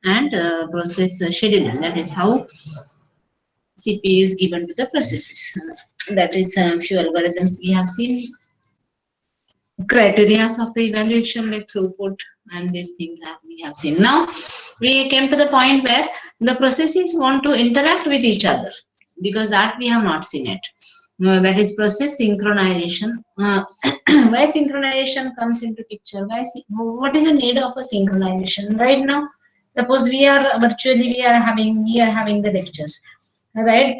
and process scheduler. That is how CPU is given to the processes. That is few algorithms we have seen, criteria of the evaluation like throughput, and these things that we have seen. Now we came to the point where the processes want to interact with each other, because that we have not seen it. That is process synchronization. Why synchronization comes into picture? What is the need of a synchronization right now? Suppose we are virtually we are having the lectures, right?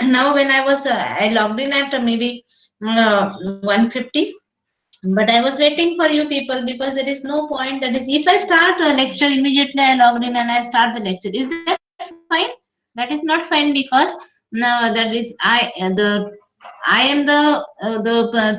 Now when I logged in at maybe 1:50, but I was waiting for you people, because there is no point. That is, if I start a lecture immediately, I logged in and I start the lecture. Is that fine? That is not fine, because no, that is I am the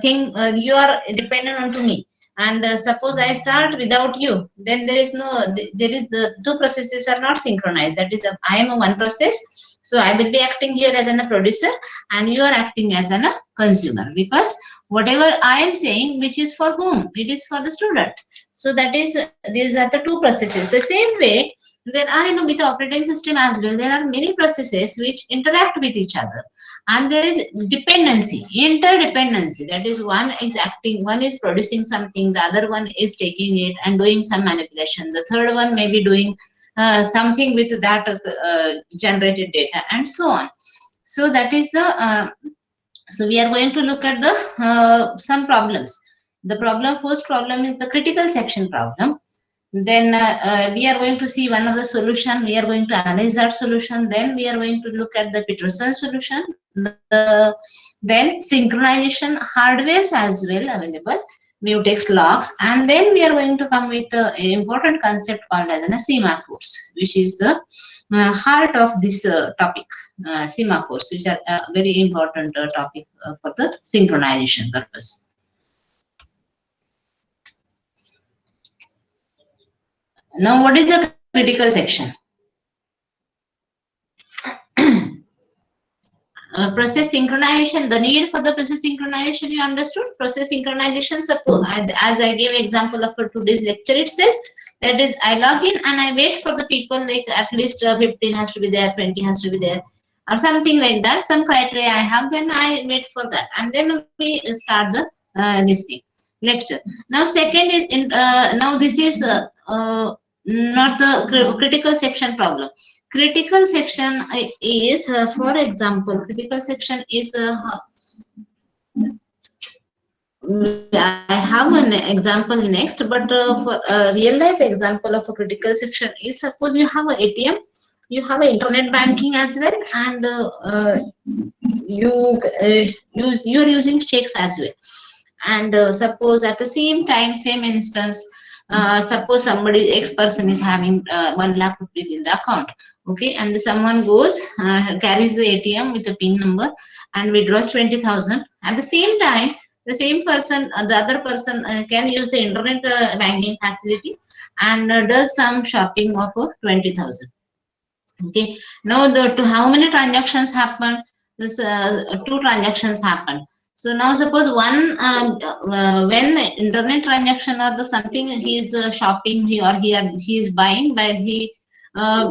thing. You are dependent on to me, and suppose I start without you, then there is no there is the two processes are not synchronized. That is, I am a one process, so I will be acting here as a producer, and you are acting as a consumer, because whatever I am saying, which is for whom? It is for the student. So that is, these are the two processes. The same way, there are, with the operating system as well, there are many processes which interact with each other, and there is dependency, interdependency. That is, one is acting, one is producing something, the other one is taking it and doing some manipulation, the third one may be doing something with that generated data, and so on. So that is the so we are going to look at the some problems. The first problem is the critical section problem. Then we are going to see one of the solution. We are going to analyze that solution. Then we are going to look at the Peterson solution. Then synchronization hardwares as well available, mutex logs, and then we are going to come with an important concept called as a semaphores, which is the heart of this topic. Semaphores, which are a very important topic for the synchronization purpose. Now, what is the critical section? Process synchronization, the need for the process synchronization, you understood? Process synchronization, suppose, as I gave example of today's lecture itself, that is, I log in and I wait for the people, like at least 15 has to be there, 20 has to be there, or something like that, some criteria I have, then I wait for that, and then we start the this thing, lecture. Now second is, now this is not the critical section problem. Critical section is, for example, critical section is I have an example next, but for a real life example of a critical section is, suppose you have a ATM, you have a internet banking as well, and you're using checks as well. And suppose at the same time, same instance, suppose somebody X person is having 1 lakh rupees in the account, okay, and someone goes carries the ATM with a PIN number and withdraws 20,000. At the same time, the same person, the other person can use the internet banking facility and does some shopping of 20,000. Okay, now how many transactions happen? This two transactions happen. So now suppose one, when the internet transaction or the something he is shopping, he is buying, by he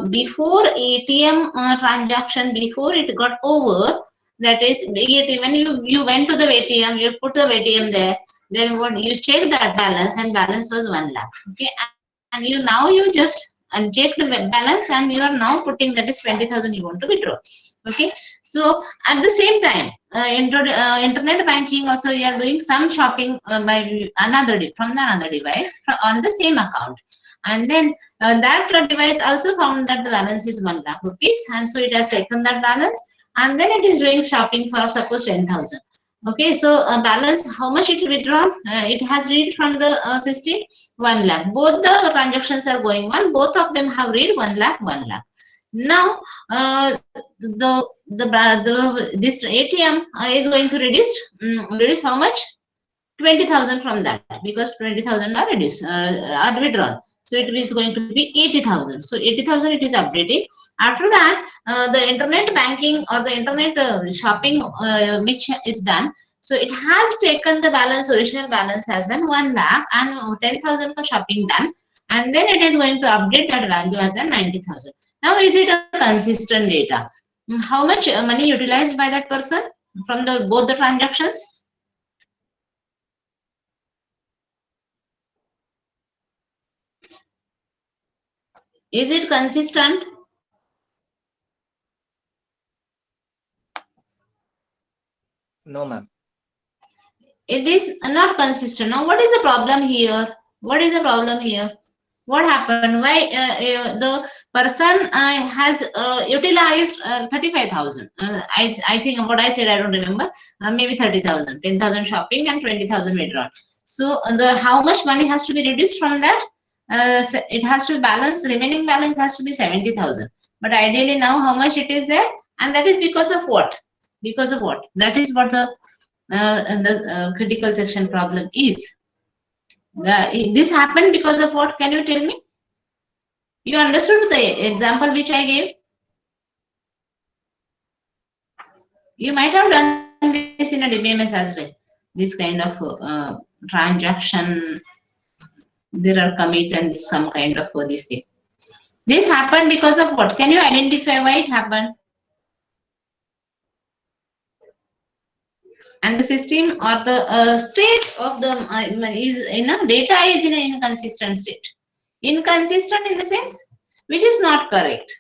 before ATM transaction, before it got over, that is, when you went to the ATM, you put the ATM there, then what you check that balance, and balance was 1 lakh. Okay, and you just uncheck the balance, and you are now putting that is 20,000 you want to withdraw. Okay, so at the same time, internet banking also, you are doing some shopping by from another device on the same account, and then that device also found that the balance is 1 lakh rupees, and so it has taken that balance, and then it is doing shopping for suppose 10,000. Okay, so balance, how much it withdrawn? It has read from the system 1 lakh. Both the transactions are going on. Both of them have read 1 lakh, 1 lakh. Now, this ATM is going to reduce how much? 20,000 from that, because 20,000 are reduced, are withdrawn. So it is going to be 80,000. So 80,000 it is updating. After that, the internet banking or the internet shopping which is done, so it has taken the balance, original balance as an 1 lakh, and 10,000 for shopping done. and then it is going to update that value as a 90,000. Now, is it a consistent data? How much money utilized by that person from the both the transactions? Is it consistent? No, ma'am. It is not consistent. Now, what is the problem here? What is the problem here? What happened? Why the person has utilized 35,000? I think what I said, I don't remember. Maybe 30,000, 10,000 shopping and 20,000 withdrawal. So the how much money has to be reduced from that? So it has to balance. Remaining balance has to be 70,000. But ideally now how much it is there? And that is because of what? Because of what? That is what the critical section problem is. This happened because of what? Can you tell me? You understood the example which I gave? You might have done this in a DBMS as well. This kind of transaction, there are commit and this some kind of this thing. This happened because of what? Can you identify why it happened? And the system or the state of the is in a data is in an inconsistent state. Inconsistent in the sense which is not correct.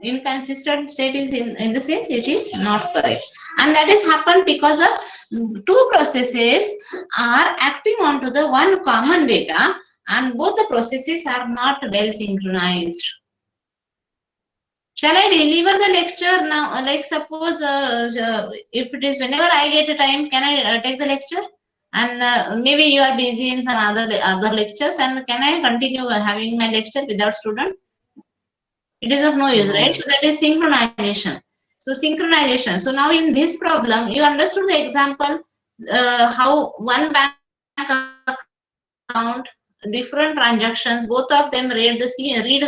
Inconsistent state is in the sense it is not correct, and that is happened because of two processes are acting onto the one common data, and both the processes are not well synchronized. Shall I deliver the lecture now? Like suppose if it is whenever I get a time, can I take the lecture? And maybe you are busy in some other lectures, and can I continue having my lecture without student? It is of no use, No, right? ma'am. So that is synchronization. So synchronization. So now in this problem, you understood the example how one bank account, different transactions, both of them read the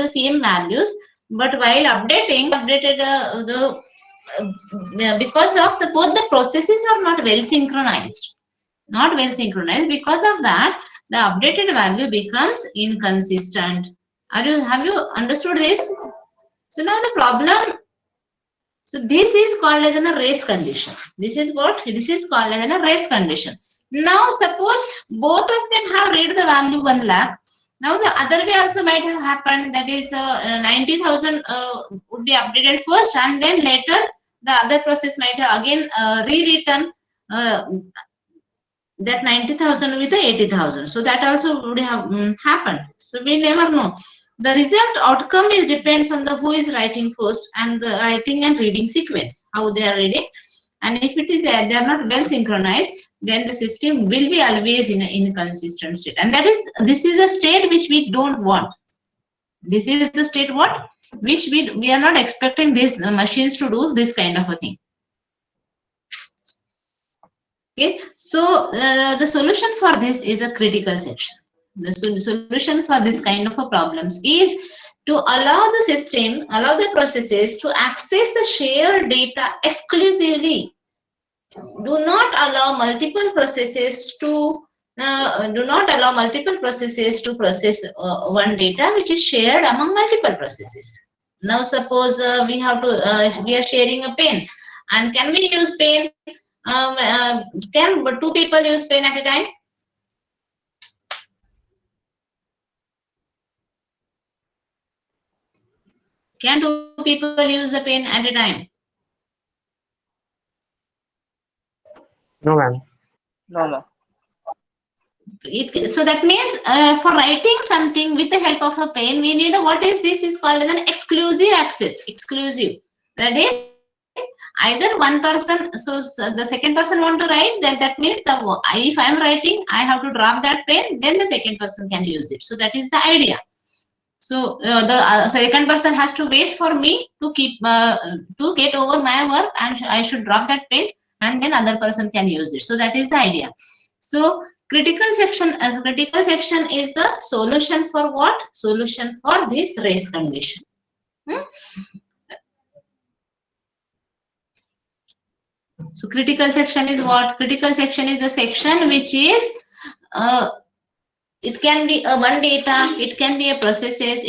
same values, but while updating, updated because of the both the processes are not well synchronized. Not well synchronized. Because of that, the updated value becomes inconsistent. Have you understood this? So now the problem, so this is called as a race condition. This is what? This is called as a race condition. Now suppose both of them have read the value 1 lakh. Now the other way also might have happened, that is 90,000 would be updated first, and then later the other process might have again rewritten uh, that 90,000 with the 80,000. So that also would have happened. So we never know. The result outcome is depends on the who is writing first and the writing and reading sequence, how they are reading. And if it is they are not well synchronized, then the system will be always in an inconsistent state. And that is, this is a state which we don't want. This is the state what? Which we are not expecting these machines to do this kind of a thing. Okay, so the solution for this is a critical section. The solution for this kind of a problems is to allow the system, allow the processes to access the shared data exclusively. Do not allow multiple processes to process one data which is shared among multiple processes. Now suppose we are sharing a pen, and can we use pen? Can two people use pen at a time? Can two people use a pen at a time? No, ma'am. No, ma'am. So that means for writing something with the help of a pen, we need what is this is called as an exclusive access. Exclusive. That is either one person. So the second person want to write. That means if I am writing, I have to drop that pen. Then the second person can use it. So that is the idea. So the second person has to wait for me to get over my work, and I should drop that pen, and then other person can use it. So that is the idea. So critical section is the solution for what? Solution for this race condition. Hmm? So critical section is what? Critical section is the section which is uh, It can be a one data, it can be a processes,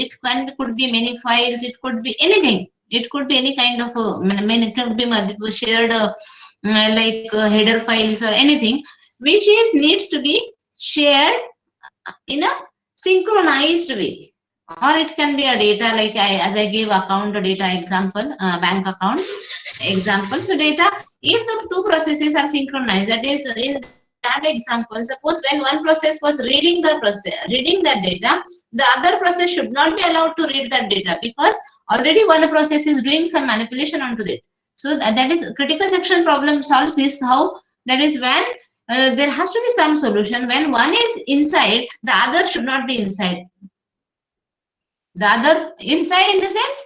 could be many files, it could be anything. It could be any kind of it could be multiple shared header files or anything, which is needs to be shared in a synchronized way. Or it can be a data like as I gave account data example, bank account example. So data, if the two processes are synchronized, that is in that example, suppose when one process was reading that data, the other process should not be allowed to read that data, because already one process is doing some manipulation onto it. So that is critical section problem solves this. How? That is when there has to be some solution. When one is inside, the other should not be inside. The other inside in the sense,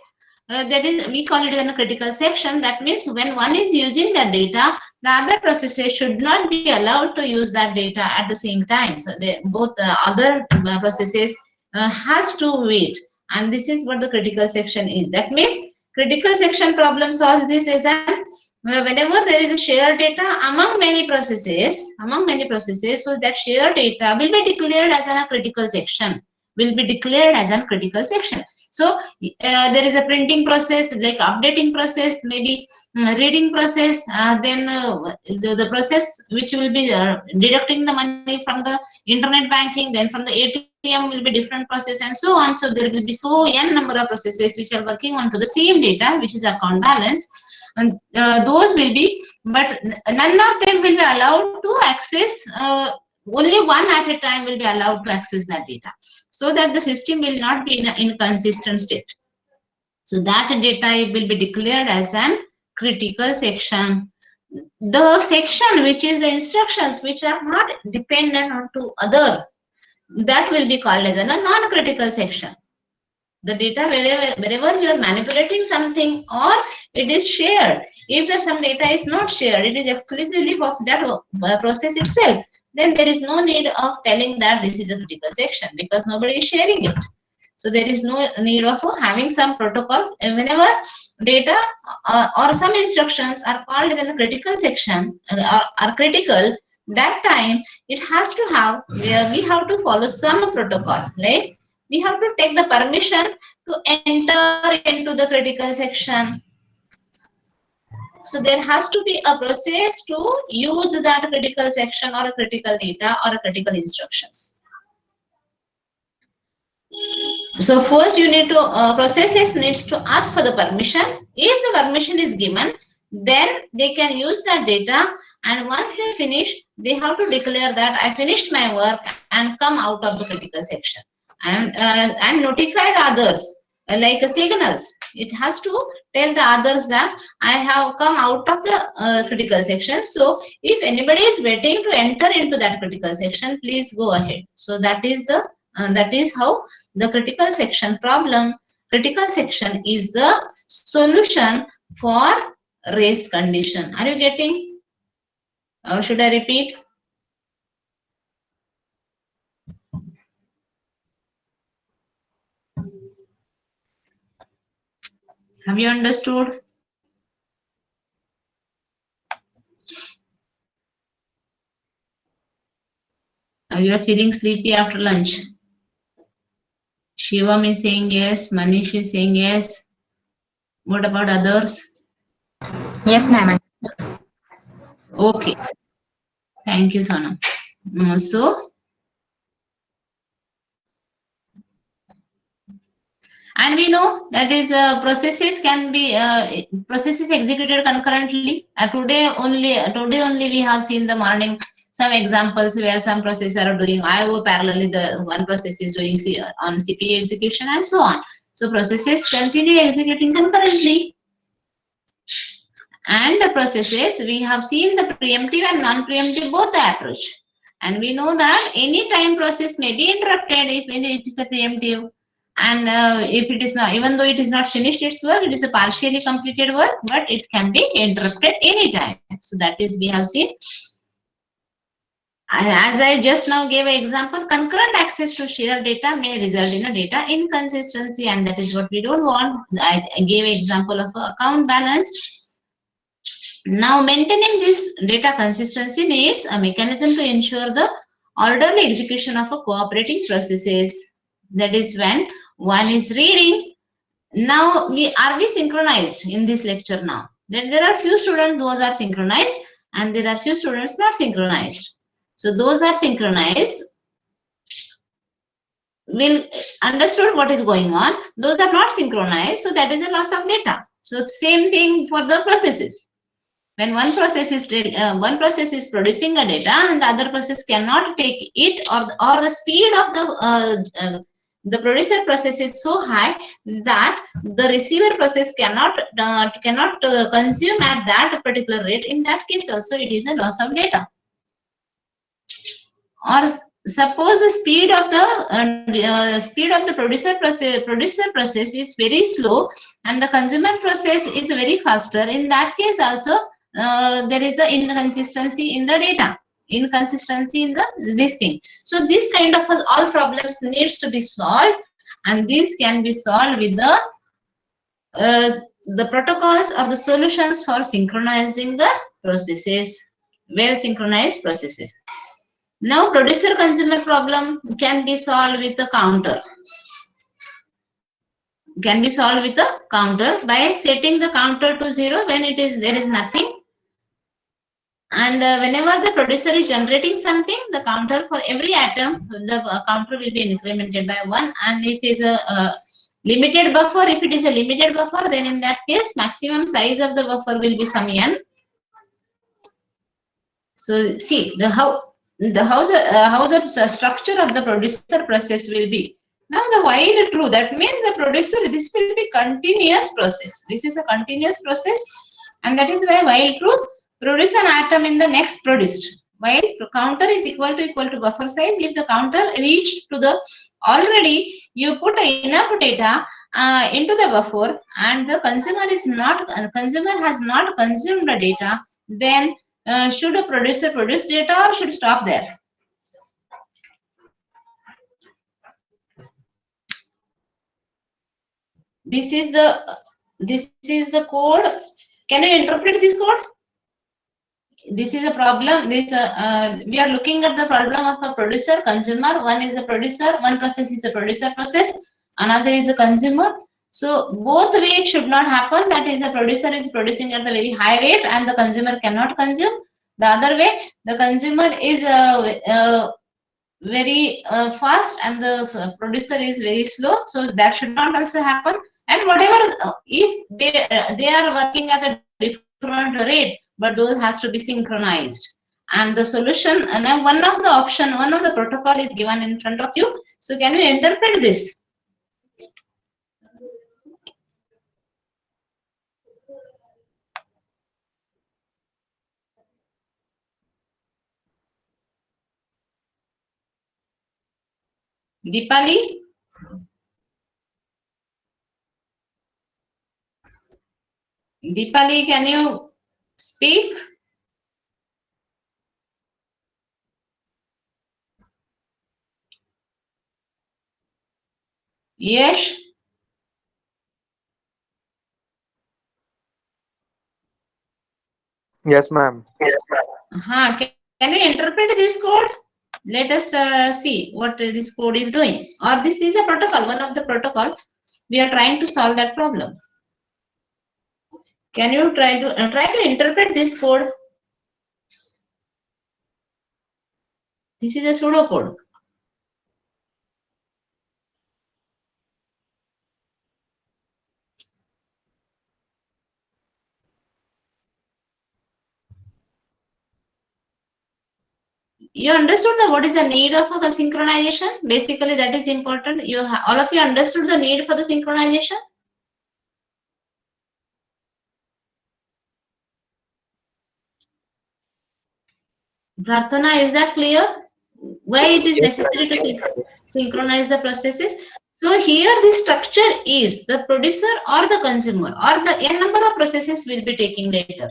that is, we call it in a critical section. That means when one is using that data, the other processes should not be allowed to use that data at the same time. So both the other processes has to wait, and this is what the critical section is. That means critical section problem solves this as an whenever there is a shared data among many processes, so that shared data will be declared as a critical section, will be declared as a critical section. So there is a printing process, like updating process, maybe reading process, then the process which will be deducting the money from the internet banking, then from the ATM will be different process, and so on. So there will be so n number of processes which are working onto the same data, which is account balance, and those will be, but none of them will be allowed to access, only one at a time will be allowed to access that data, so that the system will not be in an inconsistent state. So that data will be declared as an critical section. The section which is the instructions which are not dependent on to other, that will be called as a non-critical section. The data wherever you are manipulating something, or it is shared. If there some data is not shared, it is exclusively of that process itself, then there is no need of telling that this is a critical section, because nobody is sharing it. So there is no need of having some protocol. Whenever data or some instructions are called as a critical section, are critical, that time it has to have, where we have to follow some protocol, like we have to take the permission to enter into the critical section. So there has to be a process to use that critical section or a critical data or a critical instructions. So first you need to processes needs to ask for the permission. If the permission is given, then they can use that data, and once they finish, they have to declare that I finished my work and come out of the critical section, and notify the others, like signals. It has to tell the others that I have come out of the critical section. So if anybody is waiting to enter into that critical section, please go ahead. So that is the that is how the critical section problem. Critical section is the solution for race condition. Are you getting, or should I repeat? Have you understood? You are feeling sleepy after lunch? Shivam is saying yes, Manish is saying yes. What about others? Yes, ma'am. Okay, thank you, Sonam. So, and we know that is processes can be processes executed concurrently. Today only we have seen the morning some examples where some processes are doing IO parallelly, the one process is doing on CPU execution and so on. So processes continue executing concurrently. And the processes, we have seen the preemptive and non-preemptive both the approach. And we know that any time process may be interrupted if it is a preemptive. And if it is not, even though it is not finished its work, it is a partially completed work, but it can be interrupted anytime. So that is, we have seen. As I just now gave an example, concurrent access to shared data may result in a data inconsistency, and that is what we don't want. I gave an example of account balance. Now, maintaining this data consistency needs a mechanism to ensure the orderly execution of a cooperating processes. That is when one is reading. Now, are we synchronized in this lecture now? That there are few students those are synchronized and there are few students not synchronized. So those are synchronized will understood what is going on. Those are not synchronized, so that is a loss of data. So same thing for the processes. When one process is producing a data and the other process cannot take it, or the speed of the producer process is so high that the receiver process cannot consume at that particular rate. In that case also it is a loss of data. Or suppose the speed of the producer process is very slow and the consumer process is very faster. In that case also there is a inconsistency in the data, inconsistency in this thing. So this kind of all problems needs to be solved, and these can be solved with the protocols or the solutions for synchronizing the processes, well synchronized processes. Now, producer-consumer problem can be solved with a counter. Can be solved with a counter by setting the counter to 0 when there is nothing. And whenever the producer is generating something, the counter for every atom, the counter will be incremented by 1. And it is a limited buffer. If it is a limited buffer, then in that case, maximum size of the buffer will be some n. So see how the structure of the producer process will be. Now the while true, that means the producer, this will be continuous process. This is a continuous process, and that is why while true, produce an atom in the next produced. While counter is equal to buffer size, if the counter reached to the already you put enough data into the buffer and the consumer has not consumed the data, then should a producer produce data or should stop there? This is the code. Can you interpret this code? This is a problem. We are looking at the problem of a producer consumer. One is a producer. One process is a producer process. Another is a consumer. So both way it should not happen. That is, the producer is producing at the very high rate and the consumer cannot consume. The other way, the consumer is very fast and the producer is very slow. So that should not also happen. And whatever, if they are working at a different rate, but those has to be synchronized. And the solution, and now one of the protocol is given in front of you. So can you interpret this? Deepali? Deepali, can you speak? Yes. Yes, ma'am. Can you interpret this code? Let us see what this code is doing. Or this is a protocol, one of the protocol. We are trying to solve that problem. Can you try to interpret this code? This is a pseudocode. You understood what is the need of a synchronization? Basically, that is important. All of you understood the need for the synchronization? Prarthana, is that clear? Why it is necessary to synchronize the processes? So here the structure is the producer or the consumer or the n number of processes will be taking later.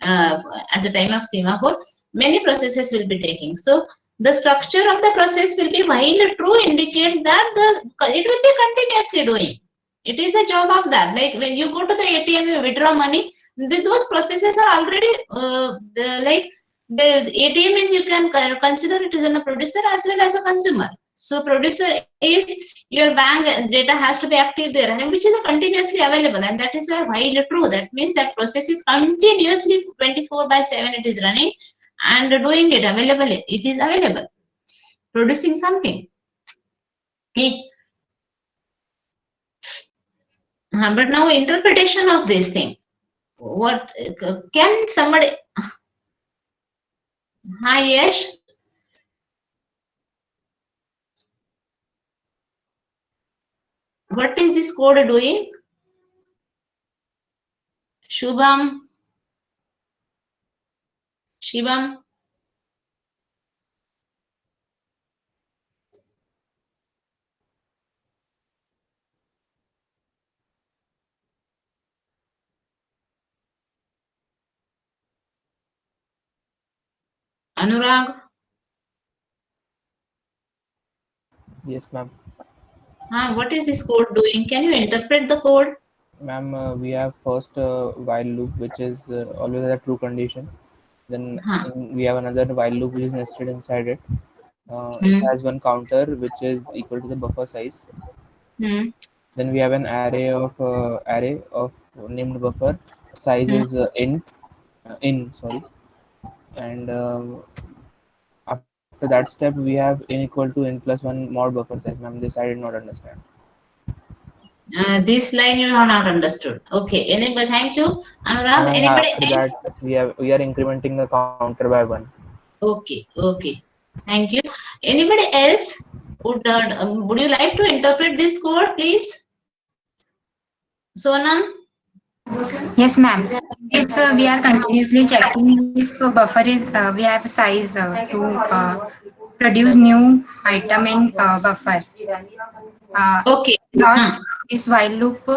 At the time of semaphore, many processes will be taking. So the structure of the process will be while true indicates that it will be continuously doing. It is a job of that. Like when you go to the ATM, you withdraw money. Those processes are already The ATM is, you can consider it as a producer as well as a consumer. So producer is your bank data has to be active there, and which is continuously available, and that is why while true, that means that process is continuously 24/7 it is running and doing it available. It is available, producing something. Okay. But now interpretation of this thing. What can somebody? Hi, Yash. What is this code doing? Shubham, Shivam. Anurag. Yes, ma'am. What is this code doing? Can you interpret the code? Ma'am, we have first while loop, which is always a true condition. Then Huh. we have another while loop which is nested inside it. It Hmm. has one counter which is equal to the buffer size. Hmm. Then we have an array of named buffer. Size Hmm. is in sorry, and after that step we have in equal to in plus one mod buffer size. Ma'am, this I did not understand. This line you have not understood. Okay. Anybody? Thank you, Anurag. And Anybody after else? that we are incrementing the counter by one. Okay. Okay. Thank you. Anybody else? Would you like to interpret this code, please? Sonam? Yes, ma'am. It's we are continuously checking if buffer is we have size to produce new item in buffer. Okay. Not Huh. this while loop.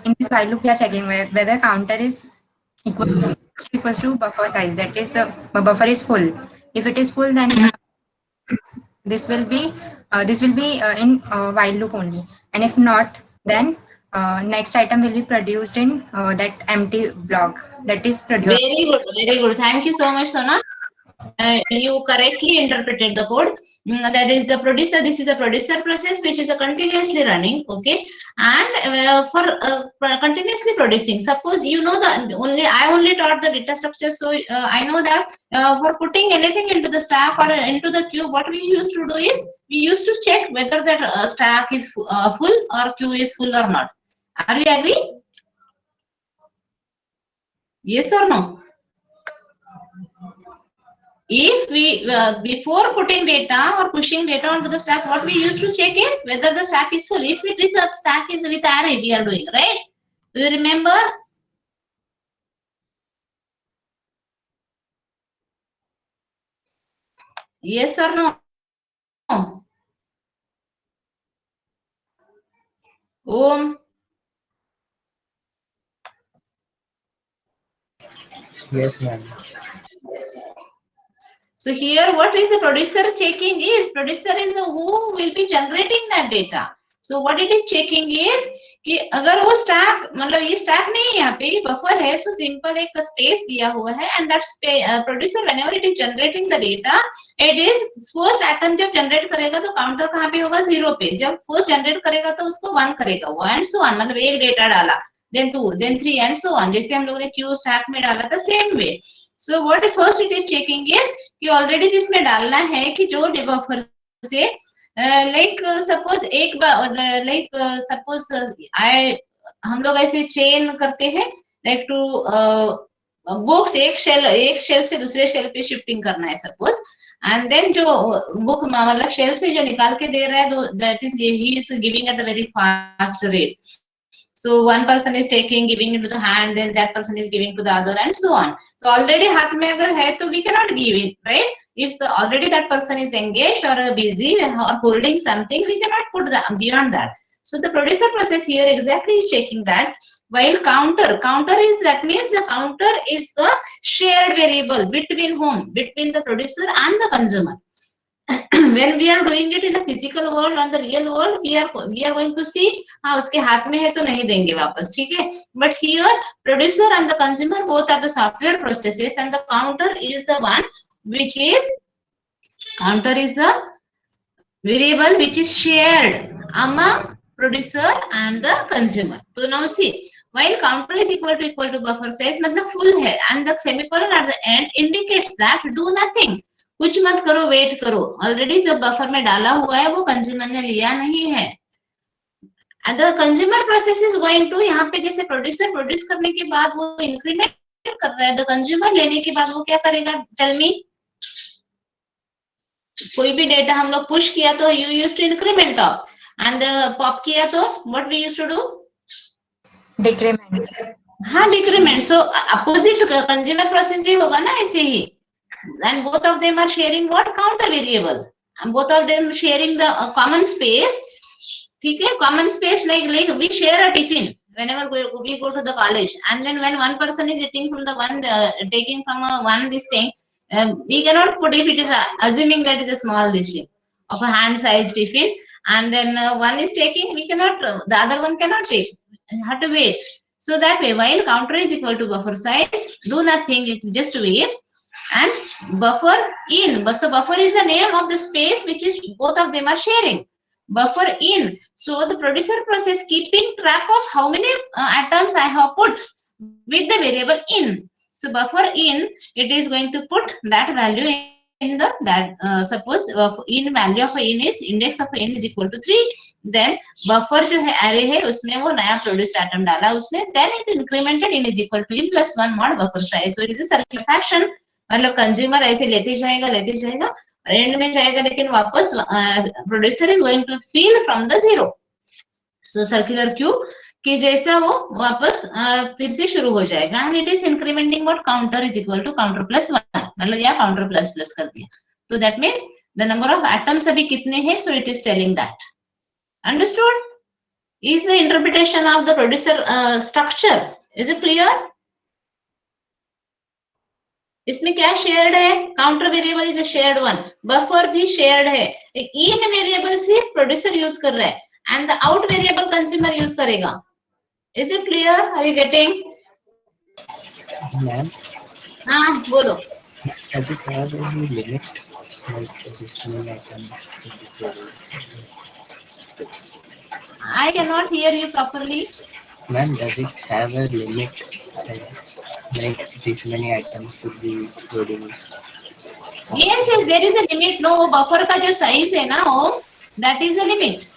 In this while loop, we are checking whether counter is equals to buffer size. That is, buffer is full. If it is full, then this will be in while loop only, and if not, then next item will be produced in that empty block that is produced. Very good, very good. Thank you so much, Sona. You correctly interpreted the code. That is the producer. This is a producer process which is a continuously running. Okay, and for continuously producing. Suppose you know the only I only taught the data structure, so I know that for putting anything into the stack or into the queue, what we used to do is we used to check whether that stack is full or queue is full or not. Are you agree? Yes or no? If we before putting data or pushing data onto the stack, what we used to check is whether the stack is full. If it is a stack is with array, we are doing right. Do you remember? Yes or no? Om. Yes, ma'am. So here, what is the producer checking is producer is the who will be generating that data. So what it is checking is कि अगर वो stack मतलब ये stack नहीं है यहाँ पे buffer है सो सिंपल एक स्पेस दिया हुआ है and that producer whenever it is generating the data it is first atom जब जनरेट करेगा तो काउंटर कहाँ पे होगा 0 पे जब फर्स्ट जनरेट करेगा तो उसको 1 करेगा वो एंड सो ऑन मतलब एक डेटा डाला then 2 then 3 and so on जैसे हम लोगों ने क्यू स्टैक में डाला था same way so what first it is checking is कि ऑलरेडी जिसमें डालना है कि जो बफर से लाइक सपोज एक लाइक सपोज आई हम लोग ऐसे चेन करते हैं लाइक टू बुक्स एक शेल से दूसरे शेल पे शिफ्टिंग करना है सपोज एंड देन जो बुक मतलब शेल से जो निकाल के दे रहा है that is he is giving at the very fast rate so one person is taking giving into the hand then that person is giving to the other and so on so already हाथ में अगर है तो we cannot give it right if the already that person is engaged or busy or holding something we cannot put the beyond that so the producer process here exactly is checking that while counter is that means the counter is the shared variable between whom between the producer and the consumer when we are doing it in a physical world, on the real world, we are going to see, हाँ उसके हाथ में है तो नहीं देंगे वापस, ठीक है. But here producer and the consumer both are the software processes, and the counter is the one which is variable which is shared among producer and the consumer. So now see, while counter is equal to buffer size, मतलब full है, and the semicolon at the end indicates that do nothing. कुछ मत करो, wait करो. Already जो buffer में डाला हुआ है वो कंज्यूमर ने लिया नहीं है. And the consumer process is going to, यहाँ पे जैसे प्रोड्यूसर प्रोड्यूस करने के बाद वो इंक्रीमेंट कर रहा है, द कंज्यूमर लेने के बाद वो क्या करेगा, टेल मी. कोई भी डेटा हम लोग पुश किया तो you use to increment of, and pop किया तो what we use to do, decrement. हाँ decrement. So opposite consumer process भी होगा ना ऐसे ही. And both of them are sharing what, counter variable, and both of them sharing the common space. ठीक है, common space, like we share a tiffin whenever we go to the college, and then when one person is eating from the one taking from one this thing, we cannot put, if it is assuming that is a small this thing of a hand sized tiffin, and then one is taking, we cannot, the other one cannot take, you have to wait. So that way, while counter is equal to buffer size, do nothing, just wait. And buffer in, so buffer is the name of the space which is both of them are sharing. Buffer in, so the producer process keeping track of how many atoms I have put with the variable in. So buffer in, it is going to put that value in the, that suppose in value of in is, index of in is equal to 3, then buffer जो है array है उसमें वो नया produced atom डाला उसने, then it incremented in is equal to in plus 1 mod buffer size. So it is a circular fashion. मतलब consumer ऐसे लेते जाएगा और एंड में जाएगा, लेकिन वापस producer is going to feel from the zero. So circular queue कि जैसा वो वापस फिर से शुरू हो जाएगा, and it is incrementing what, counter is equal to counter plus 1, मतलब या काउंटर प्लस प्लस कर दिया. तो that means the number of atoms अभी कितने हैं, so it is telling that. Understood? Is the interpretation of the producer structure, is it clear? इसमें क्या शेयर्ड है, counter variable is a shared one, buffer भी शेयर्ड है. In variable सिर्फ producer use कर रहा है, and the out variable consumer use करेगा. Is it clear? Are you getting? Ma'am, हाँ बोलो. does it have any limit, like additional items to be produced? I cannot hear you properly. Ma'am, does it have a limit, like this many items should be produced? Yes, yes, there is a limit. No, buffer का जो size है ना, वो that is a limit.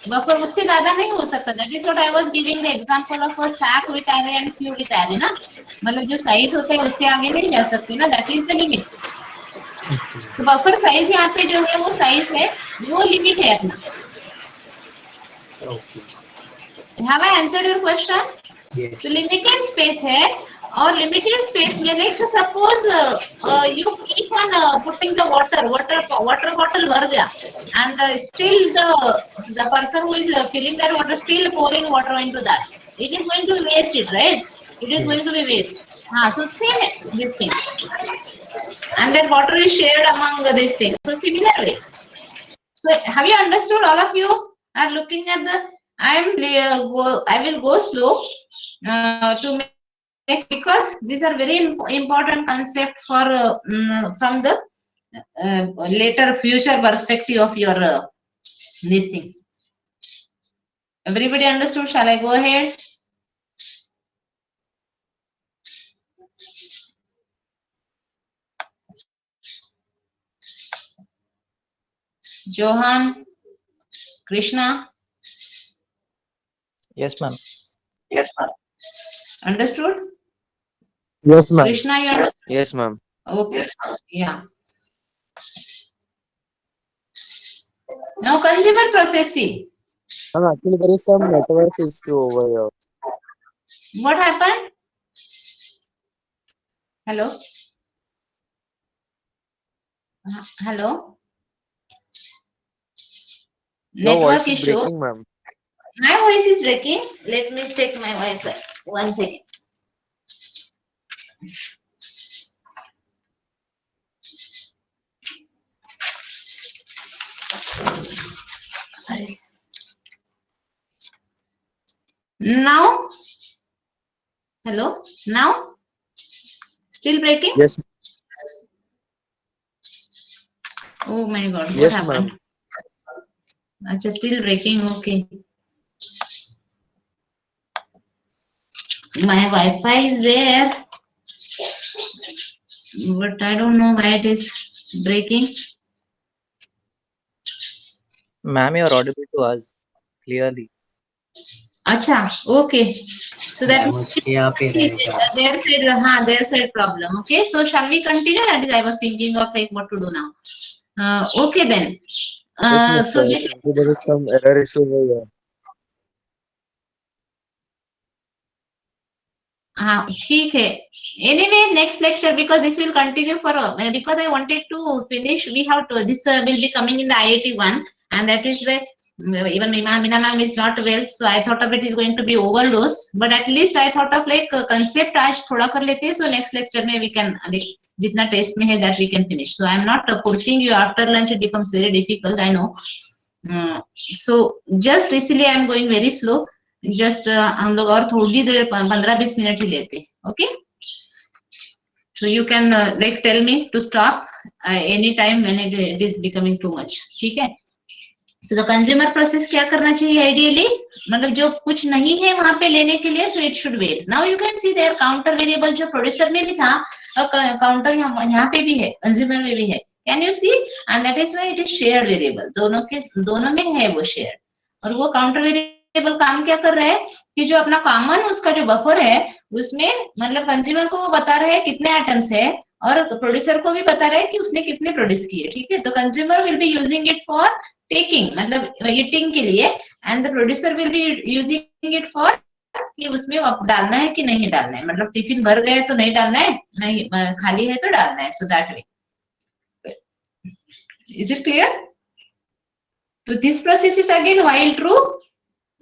Buffer उससे ज्यादा नहीं हो सकता. That is what I was giving the example of a stack with array and queue with array ना, मतलब जो साइज होता है उससे आगे नहीं जा सकते ना, that is the limit. तो बफर साइज यहाँ पे जो है वो साइज है, वो लिमिट है अपना. Okay. Have I answered your question? Yes. तो लिमिटेड स्पेस है, और लिमिटेड स्पेस में like suppose you keep on putting the water bottle भर गया, and still the person who is filling that water still pouring water into that, it is going to waste it, right? It is going to be waste. हाँ, so same this thing, and that water is shared among these things. So similar way. So have you understood? All of you are looking at the, I will go slow to make, because these are very important concept for from the later future perspective of your this thing. Everybody understood? Shall I go ahead? Johan, Krishna. Yes, ma'am. Yes, ma'am. Understood? Yes, ma'am. Krishna, you understood? Yes, ma'am. Okay. Yeah. Now consumer processing. Ma'am, actually there is some network issue over here. What happened? Hello? Hello? Your Network voice is issue. breaking, ma'am. My voice is breaking. Let me check my Wi-Fi. 1 second. Now, hello. Now, still breaking? Yes, Oh my God, what yes, happened? ma'am. Just still breaking. Okay. My Wi-Fi is there, but I don't know why it is breaking. Ma'am, you're audible to us clearly. Acha, okay. So that ma'am उसके यहाँ पे रहेगा. their side problem. Okay, so shall we continue? That is, I was thinking of like what to do now. Okay then. Yes, So mister. this. Actually, there is some error issue over here. ठीक है. Anyway, next lecture, because this will continue for because I wanted to finish. We have to, this will be coming in the IIT one, and that is where even Meena ma'am is not well, so I thought of it is going to be overdose. But at least I thought of like concept आज थोड़ा कर लेते हैं, so next lecture में we can जितना test में है that we can finish. So I am not forcing you. After lunch it becomes very difficult, I know. So just इसलिए I am going very slow. Just हम लोग और थोड़ी देर 15-20 मिनट ही लेते. Okay, so you can like tell me to stop any time when it is becoming too much. ठीक है. सो द कंज्यूमर प्रोसेस क्या करना चाहिए आइडियली, मतलब जो कुछ नहीं है वहां पे लेने के लिए, so it should wait. Now you can see there counter variable जो प्रोड्यूसर में भी था और काउंटर यहाँ पे भी है, कंज्यूमर में भी है. Can you see? And that is why it is shared variable. दोनों में है वो शेयर. और वो काउंटर वेरिएबल काम क्या कर रहा है कि जो अपना कॉमन उसका जो बफर है उसमें मतलब कंज्यूमर को वो बता रहा है कितने आइटम्स है और प्रोड्यूसर को भी बता रहा है कि उसने कितने प्रोड्यूस किए. ठीक है. तो consumer will be using it for taking, मतलब ईटिंग के लिए, and the producer will be using it for कि उसमें डालना है कि नहीं डालना है, मतलब टिफिन भर गया तो नहीं डालना है, नहीं खाली है तो डालना है. So that way. Is it clear? तो this process is again while true,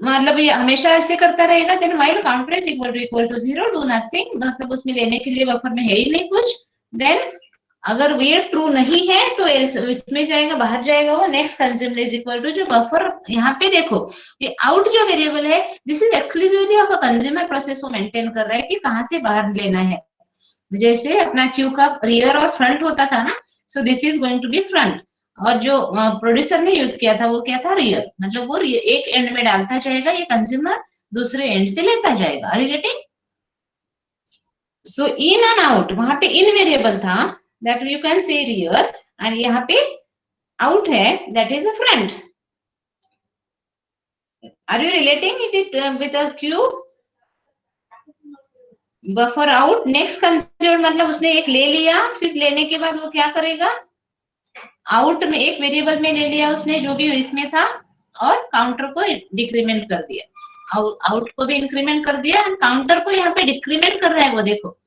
मतलब ये हमेशा ऐसे करता रहेगा. Then while counter is equal to 0, do nothing, मतलब उसमें लेने के लिए बफर में है ही नहीं कुछ. देन अगर ये ट्रू नहीं है तो इसमें जाएगा, बाहर जाएगा वो next consumer is equal to जो बफर. यहाँ पे देखो ये आउट जो वेरिएबल है, this is exclusively of a consumer process को मेंटेन कर रहा है कि कहाँ से बाहर लेना है. जैसे अपना क्यू का रियर और फ्रंट होता था ना, so this is going to be front. और जो प्रोड्यूसर ने यूज किया था वो क्या था, रियर, मतलब वो एक एंड में डालता जाएगा, ये कंज्यूमर दूसरे एंड से लेता जाएगा. Are you getting? So in and out, वहां पे इन वेरिएबल था that you can say rear, and यहाँ पे out है that is a front. Are you relating it with a queue? Buffer out next consumer, मतलब उसने एक ले लिया, फिर लेने के बाद वो क्या करेगा, आउट में एक वेरिएबल में ले लिया उसने जो भी इसमें था और काउंटर को डिक्रीमेंट कर दिया, आउट को भी इंक्रीमेंट कर दिया एंड काउंटर को यहाँ पे डिक्रीमेंट कर रहा है वो. देखो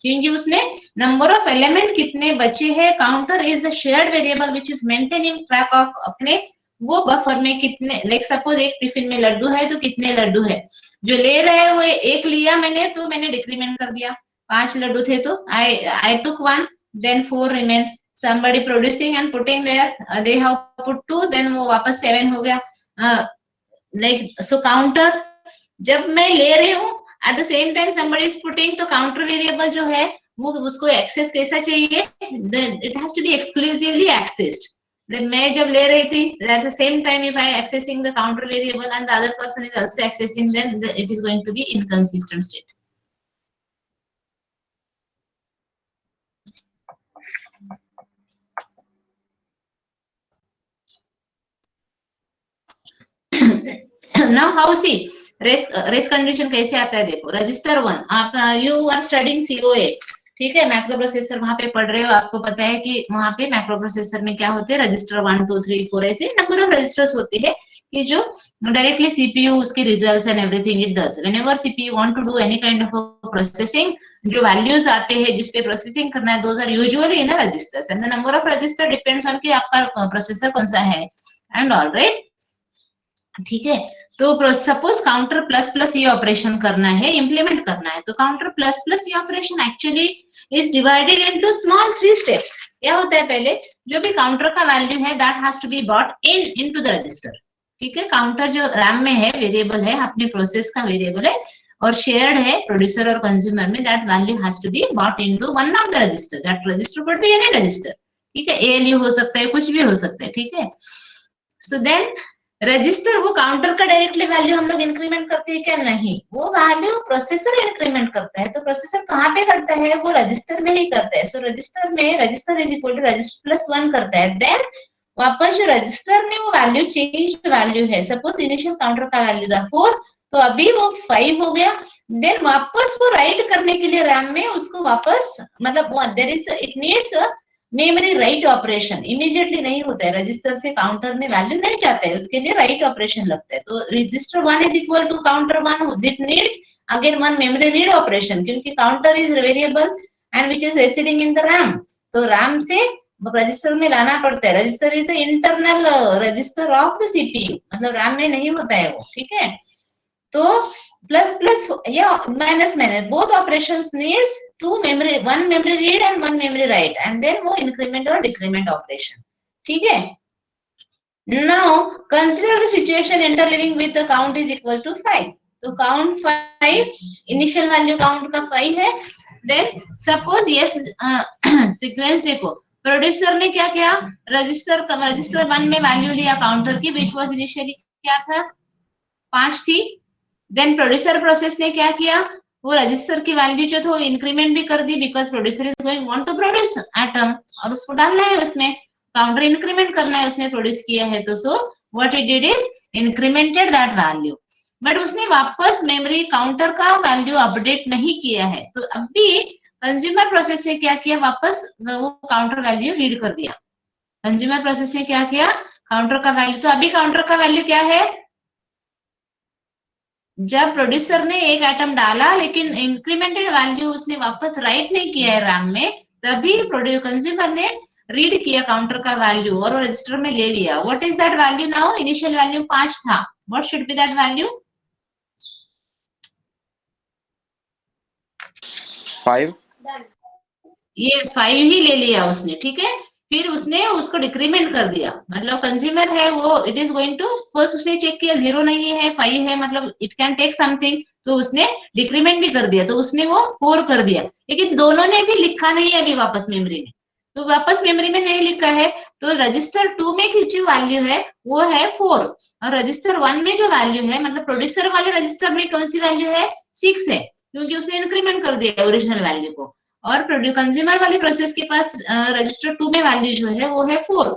क्योंकि उसने नंबर ऑफ एलिमेंट कितने बचे हैं. Counter is the shared variable which is maintaining track of अपने वो बफर में कितने, लाइक सपोज एक टिफिन में लड्डू है तो कितने लड्डू है जो ले रहे हुए, एक लिया मैंने तो मैंने डिक्रीमेंट कर दिया. 5 लड्डू थे तो I took 1, then 4 remain. somebody producing and putting there, they have put 2, then वो वापस 7 हो गया. like so counter जब मैं ले रही हूँ at the same time somebody is putting, तो counter variable जो है वो उसको एक्सेस कैसा चाहिए, it has to be exclusively accessed. then मैं जब ले रही थी at the same time if I accessing the counter variable and the other person is also accessing, then it is going to be inconsistent state. now how see race condition कैसे आता है, देखो register 1, आप you are studying COA, ठीक है, macro processor वहां पे पढ़ रहे हो, आपको पता है कि वहां पे मैक्रो प्रोसेसर में क्या होते हैं, रजिस्टर 1 2 3 4 ऐसे नंबर ऑफ रजिस्टर्स होते हैं कि जो डायरेक्टली सीपीयू उसके results and everything it does. Whenever CPU want to do any kind of processing, जो वैल्यूज आते हैं जिस पे प्रोसेसिंग करना है, those are usually in registers and the number of register depends on कि आपका प्रोसेसर कौन सा है एंड ऑल राइट. ठीक है. तो सपोज काउंटर प्लस प्लस ये ऑपरेशन करना है, इंप्लीमेंट करना है, तो काउंटर प्लस प्लस ये operation actually is divided into small 3 steps. क्या होता है, पहले जो भी काउंटर का वैल्यू है that has to be brought into the register. ठीक है। काउंटर जो रैम में है वेरिएबल है, अपने प्रोसेस का वेरिएबल है और शेयर्ड है प्रोड्यूसर और कंज्यूमर में, that value has to be brought into one of the register, that register could be any register, ठीक है, एएलयू हो सकता है, कुछ भी हो सकता है, ठीक है। सो देन रजिस्टर, वो काउंटर का डायरेक्टली वैल्यू हम लोग इंक्रीमेंट करते हैं क्या? नहीं, वो वैल्यू प्रोसेसर इंक्रीमेंट करता है। तो प्रोसेसर कहाँ पे करता है? वो रजिस्टर में ही करता है। सो रजिस्टर में register is equal to register plus 1 करता है, देन वापस जो रजिस्टर में वो वैल्यू चेंज वैल्यू है, सपोज इनिशियल काउंटर का वैल्यू था 4, तो अभी वो 5 हो गया, देन वापस वो राइट करने के लिए रैम में उसको वापस, मतलब there is it needs memory write operation, immediately नहीं होता है, रजिस्टर से काउंटर में वैल्यू नहीं जाता है, उसके लिए राइट ऑपरेशन लगता है। तो register 1 is equal to counter 1, it needs again one memory read operation, क्योंकि counter is variable and which is residing in the RAM, तो रैम से रजिस्टर में लाना पड़ता है। Register is internal register of the CPU, मतलब RAM में नहीं होता है वो, ठीक है। तो प्लस प्लस या minus minus both operations needs to memory, one memory read and one memory write, and then वो इंक्रीमेंट और डिक्रीमेंट ऑपरेशन, ठीक है। Now consider the situation interleaving with the count is equal to 5, तो count 5, initial value count का 5 है, then suppose yes sequence देखो, producer ने क्या किया, रजिस्टर 1 में वैल्यू लिया काउंटर की, विच वाज इनिशियली क्या था 5 थी, देन प्रोड्यूसर प्रोसेस ने क्या किया, वो रजिस्टर की वैल्यू जो था इंक्रीमेंट भी कर दी, because producer is going want to produce atom और उसको डालना है उसमें, काउंटर इंक्रीमेंट करना है, उसने प्रोड्यूस किया है, तो so what it did is incremented that value, but उसने वापस मेमोरी काउंटर का वैल्यू अपडेट नहीं किया है। तो अभी कंज्यूमर प्रोसेस ने क्या किया, वापस वो काउंटर वैल्यू रीड कर दिया। कंज्यूमर प्रोसेस ने क्या किया, काउंटर का वैल्यू, तो अभी काउंटर का वैल्यू क्या है, जब प्रोड्यूसर ने एक एटम डाला लेकिन इंक्रीमेंटेड वैल्यू उसने वापस राइट नहीं किया है रैम में, तभी कंज्यूमर ने रीड किया काउंटर का वैल्यू और रजिस्टर में ले लिया। What is that value now, initial value 5 था, what should be that value 5, ये 5 ही ले लिया उसने, ठीक है। फिर उसने उसको डिक्रीमेंट कर दिया, मतलब कंज्यूमर है वो it is going to, first उसने चेक किया 0 नहीं है 5 है, मतलब इट कैन टेक समथिंग, तो उसने डिक्रीमेंट भी कर दिया, तो उसने वो 4 कर दिया, लेकिन दोनों ने भी लिखा नहीं है अभी वापस मेमोरी में, तो वापस मेमोरी में नहीं लिखा है, तो रजिस्टर 2 में की जो वैल्यू है वो है 4 और रजिस्टर 1 में जो वैल्यू है, मतलब प्रोड्यूसर वाले रजिस्टर में कौन सी वैल्यू है 6 है, क्योंकि उसने इंक्रीमेंट कर दिया ओरिजिनल वैल्यू को, और कंज्यूमर वाले प्रोसेस के पास रजिस्टर 2 में वैल्यू जो है वो है 4।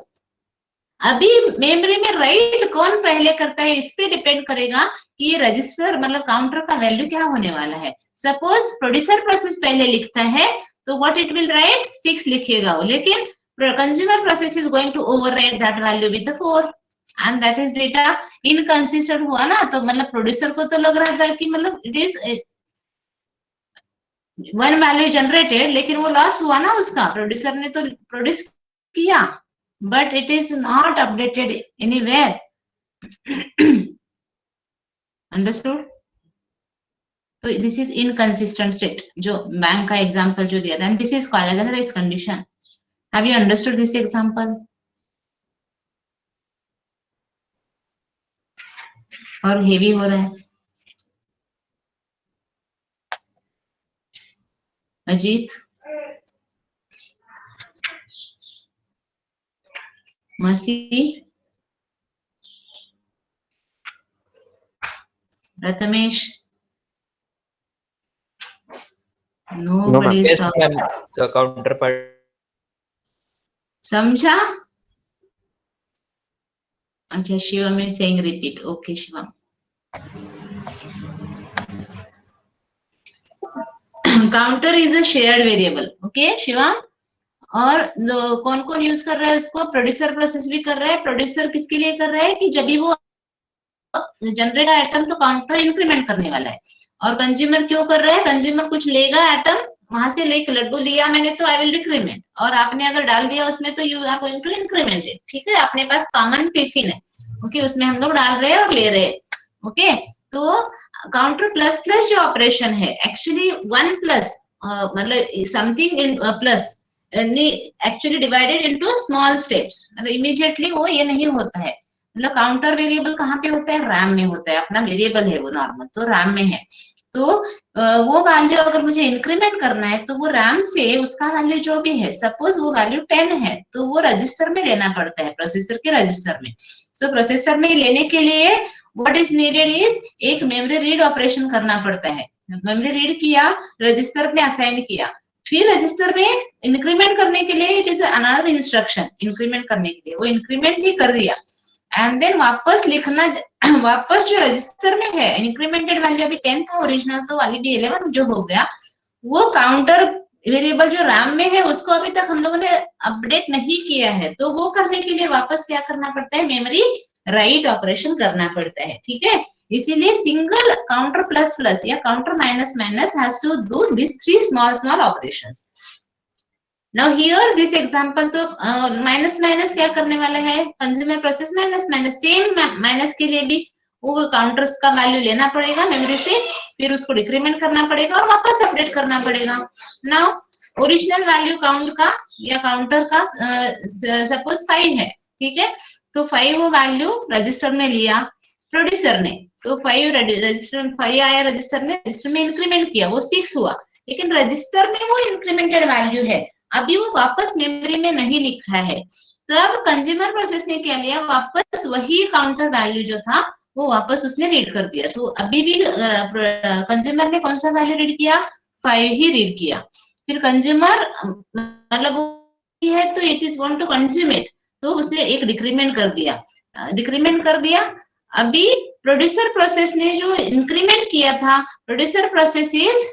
अभी मेमोरी में राइट कौन पहले करता है इस पे डिपेंड करेगा कि ये रजिस्टर मतलब काउंटर का वैल्यू क्या होने वाला है। सपोज प्रोड्यूसर प्रोसेस पहले लिखता है तो व्हाट इट विल राइट 6 लिखेगा वो, लेकिन consumer process is going to overwrite that value with 4 and that is data inconsistent हुआ ना, तो मतलब प्रोड्यूसर को तो लग रहा था कि मतलब it is one value generated, लेकिन वो लॉस हुआ ना उसका, प्रोड्यूसर ने तो प्रोड्यूस किया but it is not updated anywhere, understood. तो दिस इज इनकंसिस्टेंट स्टेट, जो बैंक का एग्जांपल जो दिया था, and this is called as race condition. Have you understood this example? और हेवी हो रहा है अजीत, मसी, Prathamesh, nobody is Yes, talking. ma'am. The counterpart. समझा? अच्छा, Shivam is saying repeat. Okay, Shivam. Counter is a shared variable, okay Shivam. और कौन कौन यूज कर रहा है उसको, प्रोड्यूसर प्रोसेस भी कर रहा है। प्रोड्यूसर किसके लिए कर रहा है कि जब भी वो जनरेट आइटम तो काउंटर इंक्रीमेंट करने वाला है, और कंज्यूमर क्यों कर रहा है, कंज्यूमर कुछ लेगा आइटम, वहां से लेके लड्डू लिया मैंने तो आई विल डिक्रीमेंट, और आपने अगर डाल दिया उसमें तो you are going to increment it, ठीक है। अपने पास कॉमन टिफिन है, ओके, उसमें हम लोग डाल रहे हैं और ले रहे हैं, ओके। तो काउंटर प्लस प्लस जो ऑपरेशन है एक्चुअली 1 प्लस मतलब something in plus actually divided into small steps, मतलब इमीडिएटली वो ये नहीं होता है, मतलब काउंटर वेरिएबल कहाँ पे होता है, रैम में होता है, अपना वेरिएबल है वो नॉर्मल, तो रैम में है। तो वो वैल्यू अगर मुझे इंक्रीमेंट करना है तो वो रैम से उसका वैल्यू जो भी है, सपोज वो वैल्यू 10 है, तो वो रजिस्टर में लेना पड़ता है, प्रोसेसर के रजिस्टर में। सो प्रोसेसर में लेने के लिए व्हाट इज नीडेड इज एक मेमोरी रीड ऑपरेशन करना पड़ता है। मेमोरी रीड किया, रजिस्टर में असाइन किया, फिर रजिस्टर में इंक्रीमेंट करने के लिए it is another instruction, increment करने के लिए वो इंक्रीमेंट भी कर दिया, एंड देन वापस लिखना, वापस जो रजिस्टर में है इंक्रीमेंटेड वैल्यू अभी 10 था ओरिजिनल, तो वाली भी 11 जो हो गया, वो काउंटर वेरिएबल जो रैम में है उसको अभी तक हम लोगों ने अपडेट नहीं किया है, तो वो करने के लिए वापस क्या करना पड़ता है, मेमोरी राइट ऑपरेशन करना पड़ता है, ठीक है। इसीलिए सिंगल काउंटर प्लस प्लस या counter minus minus has to do this 3 small operations. Now here this example, तो माइनस माइनस क्या करने वाला है, consumer process minus minus, same minus के लिए भी वो काउंटर्स का वैल्यू लेना पड़ेगा मेमोरी से, फिर उसको डिक्रीमेंट करना पड़ेगा और वापस अपडेट करना पड़ेगा। नाउ ओरिजिनल वैल्यू काउंट का या काउंटर का सपोज 5 है, ठीक है, तो 5 वो वैल्यू रजिस्टर में लिया प्रोड्यूसर ने, तो 5 रजिस्टर 5 आया रजिस्टर में, रजिस्टर में इंक्रीमेंट किया वो 6 हुआ, लेकिन रजिस्टर में वो इंक्रीमेंटेड वैल्यू है, अभी वो वापस मेमोरी में नहीं लिखा है। तब कंज्यूमर प्रोसेस ने क्या लिया, वापस वही काउंटर वैल्यू जो था वो वापस उसने रीड कर दिया, तो अभी भी कंज्यूमर ने कौन सा वैल्यू रीड किया, 5 ही रीड किया। फिर कंज्यूमर मतलब है तो it is want to consume it, तो उसने एक डिक्रीमेंट कर दिया, डिक्रीमेंट कर दिया। अभी प्रोड्यूसर प्रोसेस ने जो इंक्रीमेंट किया था, producer process is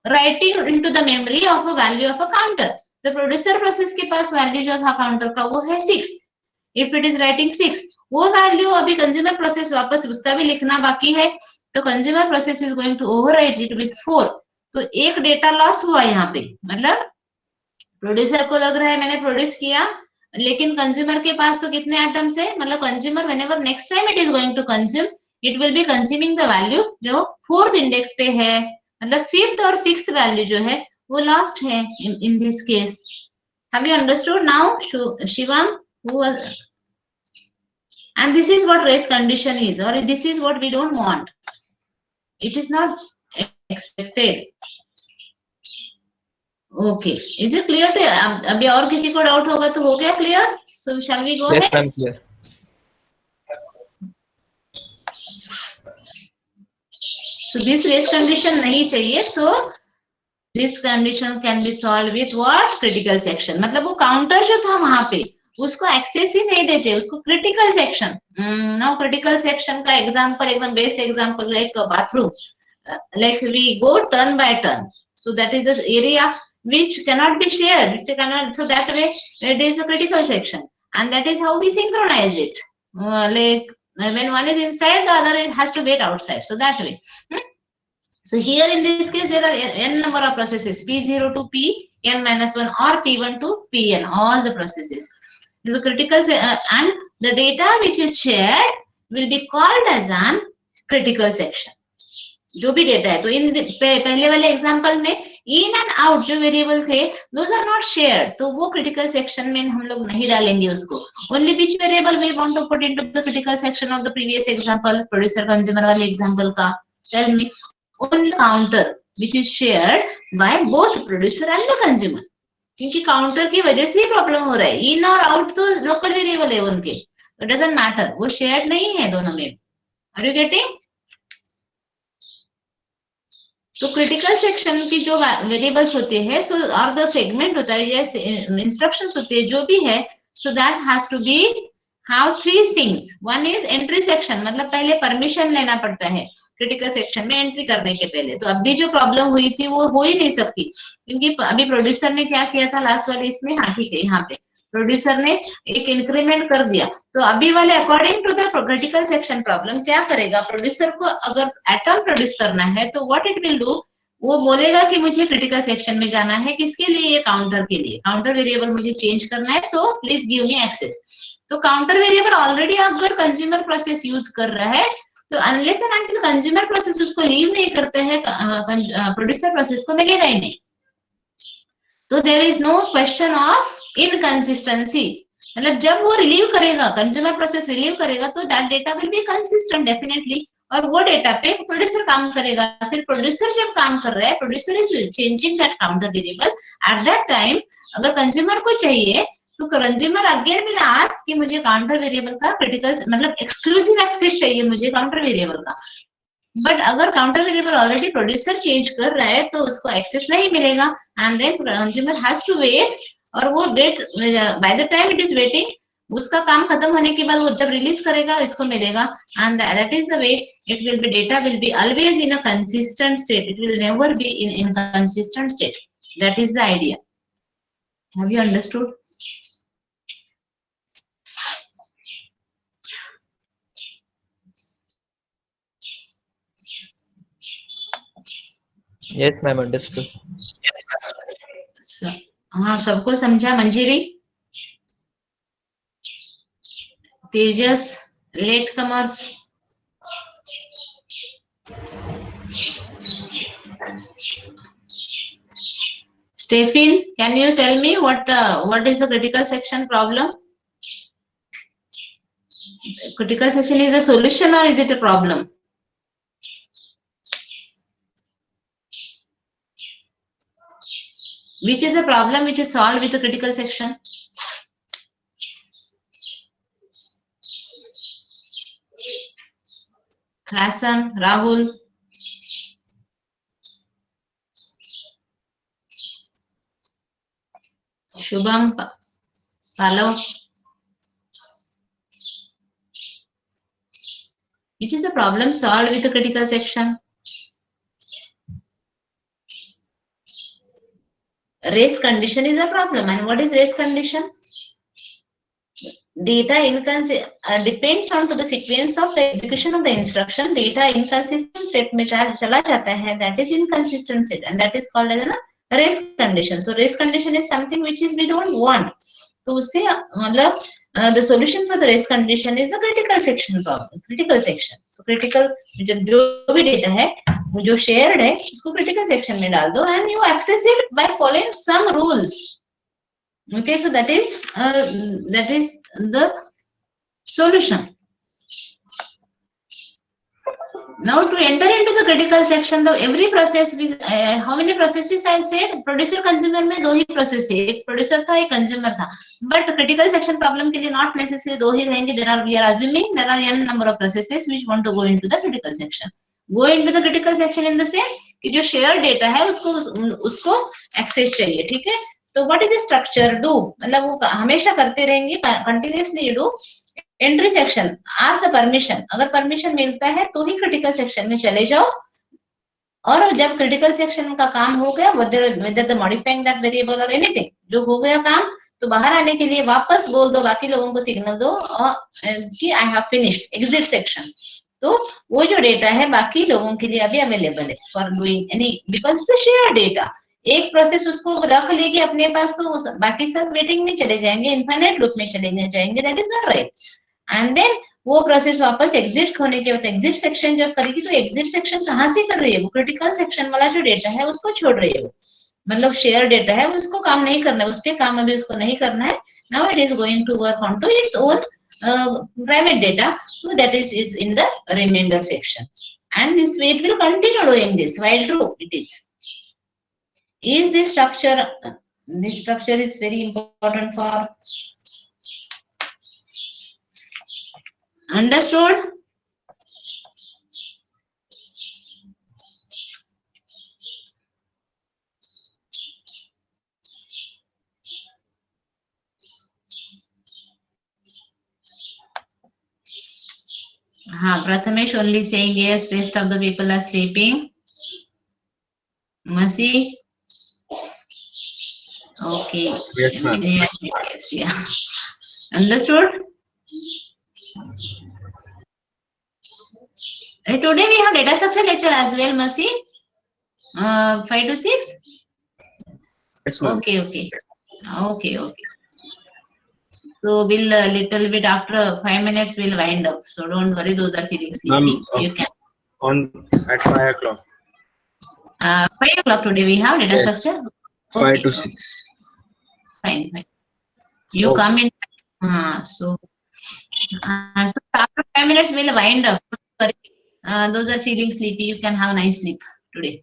writing into the memory of a value of a counter, तो प्रोड्यूसर प्रोसेस के पास वैल्यू जो था काउंटर का वो है 6, इफ इट इज राइटिंग 6, वो वैल्यू अभी कंज्यूमर प्रोसेस वापस उसका भी लिखना बाकी है, तो consumer process is going to overwrite it with 4, तो एक डेटा लॉस हुआ यहाँ पे, मतलब प्रोड्यूसर को लग रहा है मैंने प्रोड्यूस किया, लेकिन कंज्यूमर के पास तो कितने एटम्स है, मतलब consumer whenever next time it is going to consume, it will be consuming the value जो 4th इंडेक्स पे है, मतलब 5th और 6th वैल्यू जो है वो लॉस्ट है in this case. Have you understood now, Shivam? And this is what race condition is, or this is what we don't want. It is not expected. Okay, is it clear to अभी और किसी को doubt होगा तो हो गया clear, so shall we go Yes, ahead? I'm clear. So this race condition नहीं चाहिए, so this condition can be solved with what, critical section, मतलब वो काउंटर जो था वहां पे उसको एक्सेस ही नहीं देते, उसको critical section. Now critical section का एग्जांपल एकदम best example like bathroom, like we go turn by turn, so that is the area which cannot be shared, it cannot, so that way it is a critical section, and that is how we synchronize it, like when one is inside the other has to get outside, so that way. So here in this case there are n number of processes, p0 to pn minus 1 or p1 to pn, all the processes in the critical and the data which is shared will be called as an critical section, जो भी data है। तो इन पहले वाले example में इन and out जो variable थे those are not shared, तो वो क्रिटिकल सेक्शन में हम लोग नहीं डालेंगे उसको। Only which variable we want to put into the critical section of the previous example, producer consumer वाले एग्जांपल का, tell me. Only counter which is shared by both producer and the consumer, क्योंकि counter की वजह से ही problem हो रहा है, इन और आउट तो लोकल वेरिएबल है उनके, इट डजंट मैटर, वो शेयर्ड नहीं है दोनों में। Are you getting? तो क्रिटिकल सेक्शन की जो वेरिएबल्स होते हैं, सो और द सेगमेंट होता है या इंस्ट्रक्शंस होते हैं जो भी है, so that has to be have 3 things. One is entry section, मतलब पहले परमिशन लेना पड़ता है क्रिटिकल सेक्शन में एंट्री करने के पहले, तो अभी जो प्रॉब्लम हुई थी वो हो ही नहीं सकती, क्योंकि अभी प्रोड्यूसर ने क्या किया था लास्ट वाले इसमें, हाँ ठीक है, यहाँ पे प्रोड्यूसर ने एक इंक्रीमेंट कर दिया, तो अभी वाले according to the critical section problem क्या करेगा, प्रोड्यूसर को अगर एटम प्रोड्यूस करना है तो व्हाट इट विल डू, वो बोलेगा कि मुझे क्रिटिकल सेक्शन में जाना है, किसके लिए, ये काउंटर के लिए, काउंटर वेरिएबल मुझे चेंज करना है, so please give me access. तो काउंटर वेरिएबल ऑलरेडी अगर कंज्यूमर प्रोसेस यूज कर रहा है, तो unless and until consumer process उसको लीव नहीं करते हैं, प्रोड्यूसर प्रोसेस को मिलेगा ही नहीं। तो there is no question of inconsistency, मतलब जब वो रिलीव करेगा, कंज्यूमर प्रोसेस रिलीव करेगा, तो that data will be consistent definitely, और वो डेटा पे प्रोड्यूसर काम करेगा। फिर प्रोड्यूसर जब काम कर रहा है, producer is changing that counter variable at that time. अगर कंज्यूमर को चाहिए तो कंज्यूमर अगेन विल आस्क कि मुझे काउंटर वेरिएबल का क्रिटिकल मतलब एक्सक्लूसिव एक्सेस चाहिए मुझे काउंटर वेरिएबल का। बट अगर counter variable already producer change कर रहा है तो उसको एक्सेस नहीं मिलेगा, and then consumer has to wait, और वो wait by the time it is waiting, उसका काम खत्म होने के बाद वो जब रिलीज करेगा इसको मिलेगा। And that is the way it will be, data will be always in a consistent state, it will never be in inconsistent state. That is the idea. Have you understood? Yes, ma'am, understood. हाँ, सबको समझा? Manjiri, Tejas, latecomers, Stephen, can you tell me what is the critical section problem? Critical section is a solution or is it a problem? Which is a problem which is solved with a critical section? Hassan, Rahul, Shubham, Palo. Which is a problem solved with a critical section? Race condition is a problem. And what is race condition? Data depends on to the sequence of the execution of the instruction. Data inconsistent state में चला जाता है, that is inconsistent state, and that is called as a race condition. So race condition is something which is we don't want. तो उससे मतलब the solution for the race condition is the critical section problem. Critical section. So critical जो भी data है वो जो shared है उसको critical section में डाल दो, and you access it by following some rules. Okay, so that is the solution. Now to enter into the critical section, the every process with how many processes I said, producer consumer में दो ही process थे, एक producer था एक consumer था, but critical section problem के लिए not necessary दो ही रहेंगे. We are assuming there are n number of processes which want to go into the critical section. Go into the critical section in the sense कि जो shared data है उसको access चाहिए, ठीक है? तो what is the structure do? मतलब वो हमेशा करते रहेंगे, continuously do. Entry section, ask the permission, अगर परमिशन मिलता है तो ही क्रिटिकल सेक्शन में चले जाओ, और जब क्रिटिकल सेक्शन का काम हो गया, whether the modifying that variable or anything, जो हो गया काम, तो बाहर आने के लिए वापस बोल दो, बाकी लोगों को सिग्नल दो कि I have finished, exit section. तो वो जो डेटा है बाकी लोगों के लिए अभी अवेलेबल है for doing any, because its share data. एक प्रोसेस उसको रख लेगी अपने पास तो बाकी सब वेटिंग में चले जाएंगे, इनफाइनाइट लूप में चले जाएंगे, that is not right. And then वो प्रोसेस वापस एग्जिट होने के बाद एग्जिट सेक्शन जब करेगी तो एग्जिट सेक्शन कहाँ से कर रही है? वो क्रिटिकल सेक्शन वाला जो डेटा है उसको छोड़ रही है, मतलब शेयर डेटा है उसको काम नहीं करना है, उस पर काम अभी उसको नहीं करना है। Now it is going to work on to its own private data, so that is in the remainder section, and this way it will continue doing this while true it is this structure. This structure is very important for understood. Prathamesh only saying yes, rest of the people are sleeping. Masi? Okay. Yes, ma'am. Yes, yeah. Understood? Today we have data structure lecture as well, Masi. 5 to 6? Yes, ma'am. Okay. So we'll little bit after 5 minutes we'll wind up. So don't worry, those are feeling sleepy. You can. At 5 o'clock. 5 o'clock today we have data structure. 5 to 6. Fine. You come in So after 5 minutes we'll wind up. Don't worry. Those are feeling sleepy. You can have a nice sleep today.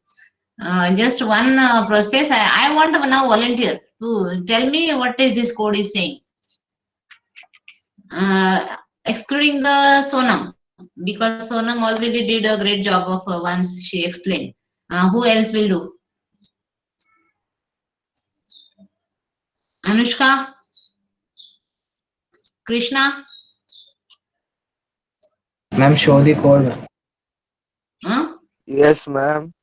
Just one process. I want to now volunteer to tell me what is this code is saying. Excluding the Sonam, because Sonam already did a great job of once she explained. Who else will do? Anushka, Krishna, Ma'am, show the code. Ma'am. huh? Yes, ma'am.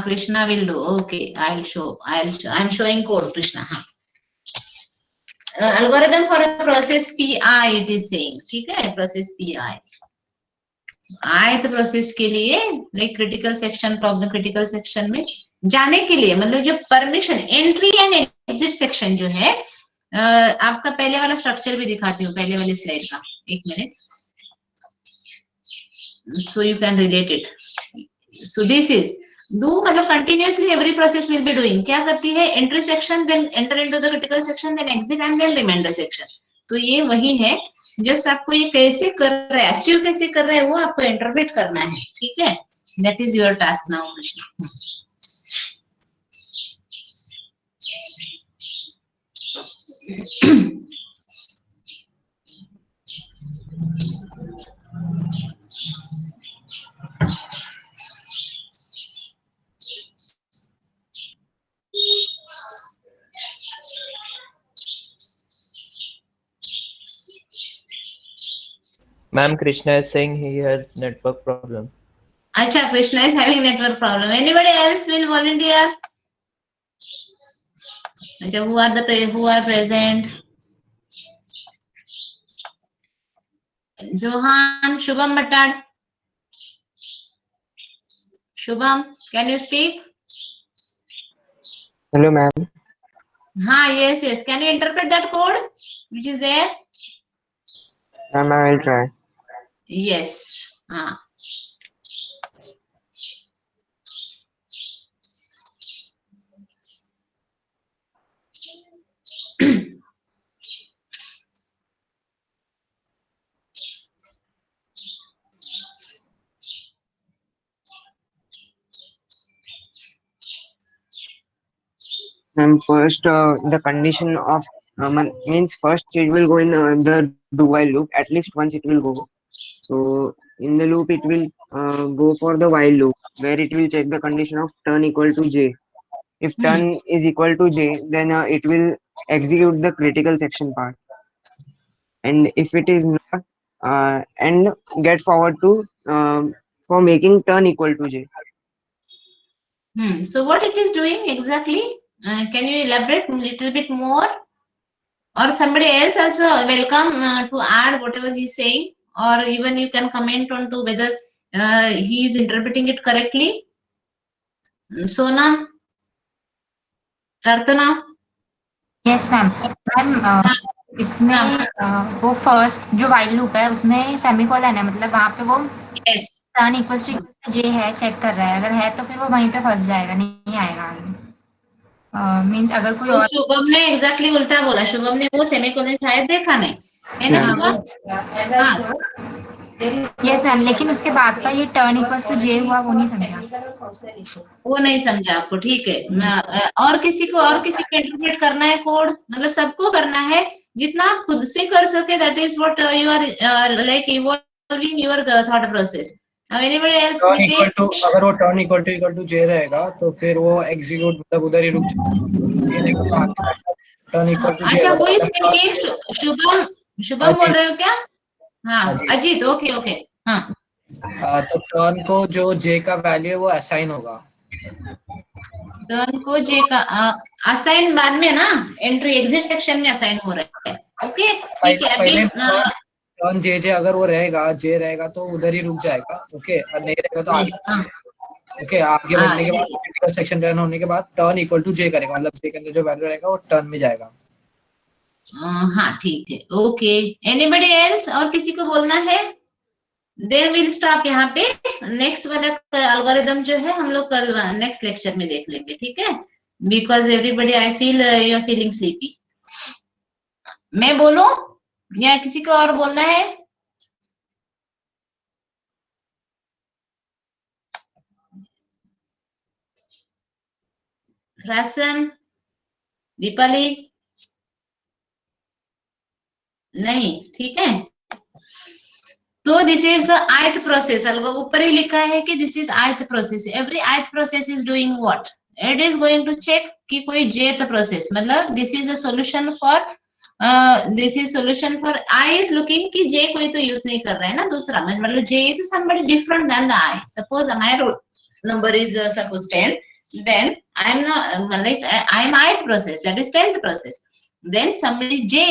Krishna will do. Okay, I'll show. I'm showing code, Krishna. Algorithm for a process PI, it is saying. ठीक है, process PI. ith process के लिए like critical section problem critical सेक्शन में जाने के लिए मतलब जो permission entry and exit section जो है आपका पहले वाला स्ट्रक्चर भी दिखाती हूँ पहले वाले स्लाइड का 1 minute so you can relate it so this is do मतलब continuously every process will be doing क्या करती है entry section then enter into the critical section then exit and then reminder section तो ये वही है just आपको ये कैसे कर रहा है अचीव कैसे कर रहा है वो आपको इंटरप्रेट करना है ठीक है that is your task now Krishna Ma'am, Krishna is saying he has network problem. Acha, Krishna is having network problem. Anybody else will volunteer? Acha, who are present? Johan, Shubham Bhattad. Shubham, can you speak? Hello, ma'am. Yes. Can you interpret that code which is there? Ma'am, I will try. Yes. And first, the condition of means first it will go in the do while loop. At least once it will go. So in the loop it will go for the while loop where it will check the condition of turn equal to j. If turn is equal to j, then it will execute the critical section part. And if it is not, and get forward to for making turn equal to j. So what it is doing exactly? Can you elaborate a little bit more? Or somebody else also welcome to add whatever he's saying, or even you can comment on to whether he is interpreting it correctly. Sonam, Prarthana. Yes ma'am इसमें वो first जो while loop है उसमें semicolon है मतलब वहाँ पे वो Yes. टर्न इक्वल्स टू जे है चेक कर रहा है अगर है तो फिर वो वहीं पे फंस जाएगा नहीं आएगा आगे मींस अगर कोई तो और शुभम ने एग्जैक्टली उल्टा बोला शुभम ने वो सेमीकोलन शायद देखा नहीं है ना शुभम यस मैम लेकिन उसके बाद का ये टर्न इक्वल्स टू जे हुआ वो नहीं समझा वो नहीं समझा आपको ठीक है और किसी को इंटरप्रेट करना है कोड मतलब सबको करना है जितना आप खुद से कर सके that is what you are like evolving your thought process now anybody else अगर वो टर्न इक्वल टू जे रहेगा तो फिर वो एग्जीक्यूट मतलब उधर ही रुक जाएगा टर्न इक्वल टू जे अच्छा हु इज स्पीकिंग शुभम बोल रहे हो क्या अजीत ओके तो टर्न को जो जे का वैल्यू है वो असाइन होगा टर्न को जे का असाइन बाद में ना एंट्री एग्जिट सेक्शन में असाइन हो रहा है ओके ठीक है अभी टर्न जे अगर वो रहेगा जे रहेगा तो उधर ही रुक जाएगा ओके और नहीं रहेगा तो आगे ओके आगे बढ़ने के बाद क्रिटिकल सेक्शन रन होने के बाद टर्न इक्वल टू जे करेगा मतलब जे के अंदर जो वैल्यू रहेगा वो टर्न में जाएगा ठीक है ओके एनीबॉडी एल्स और किसी को बोलना है देन विल स्टॉप यहाँ पे नेक्स्ट वाला एल्गोरिथम जो है हम लोग कल नेक्स्ट लेक्चर में देख लेंगे ठीक है because everybody I feel you are feeling sleepy मैं बोलूं या किसी को और बोलना है? रासन, दीपाली, नहीं, ठीक है। तो this is the ith process, ऊपर ही लिखा है कि this is ith process. Every ith process is doing what? It is going to check कि कोई jth प्रोसेस, मतलब this is a solution for this is solution for I is looking कि J कोई तो यूज नहीं कर रहा है ना दूसरा, मतलब J is somebody different than the I. Suppose my number is suppose 10, then I am not like I am ith process, that is 10th process. Then somebody j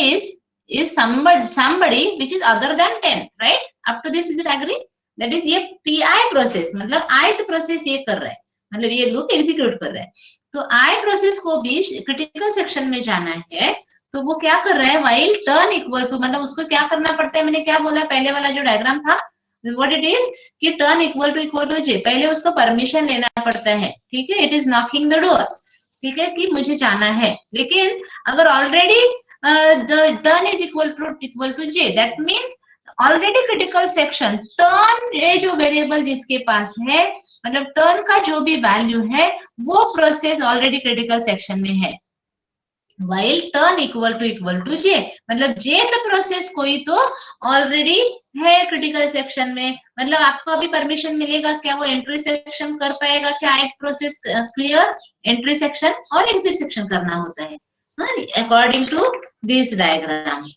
is somebody which is other than 10, right? Up to this is it agree? That is ये pi process, मतलब ith process ये कर रहा है, मतलब ये loop execute कर रहा है। तो I process को भी क्रिटिकल सेक्शन में जाना है, तो वो क्या कर रहा है, while turn equal to, मतलब उसको क्या करना पड़ता है, मैंने क्या बोला पहले वाला जो डायग्राम था, what it is कि टर्न इक्वल टू जे, पहले उसको परमिशन लेना पड़ता है, ठीक है। It is knocking the door, ठीक है, कि मुझे जाना है। लेकिन अगर already turn is equal to J, that means already critical section turn ये जो वेरिएबल जिसके पास है, मतलब टर्न का जो भी वैल्यू है वो प्रोसेस ऑलरेडी क्रिटिकल सेक्शन में है। while turn equal to j, मतलब jth प्रोसेस कोई तो ऑलरेडी है क्रिटिकल सेक्शन में, मतलब आपको अभी परमिशन मिलेगा क्या, वो एंट्री सेक्शन कर पाएगा क्या? एक प्रोसेस क्लियर, एंट्री सेक्शन और एग्जिट सेक्शन करना होता है अकॉर्डिंग टू दिस डायग्राम,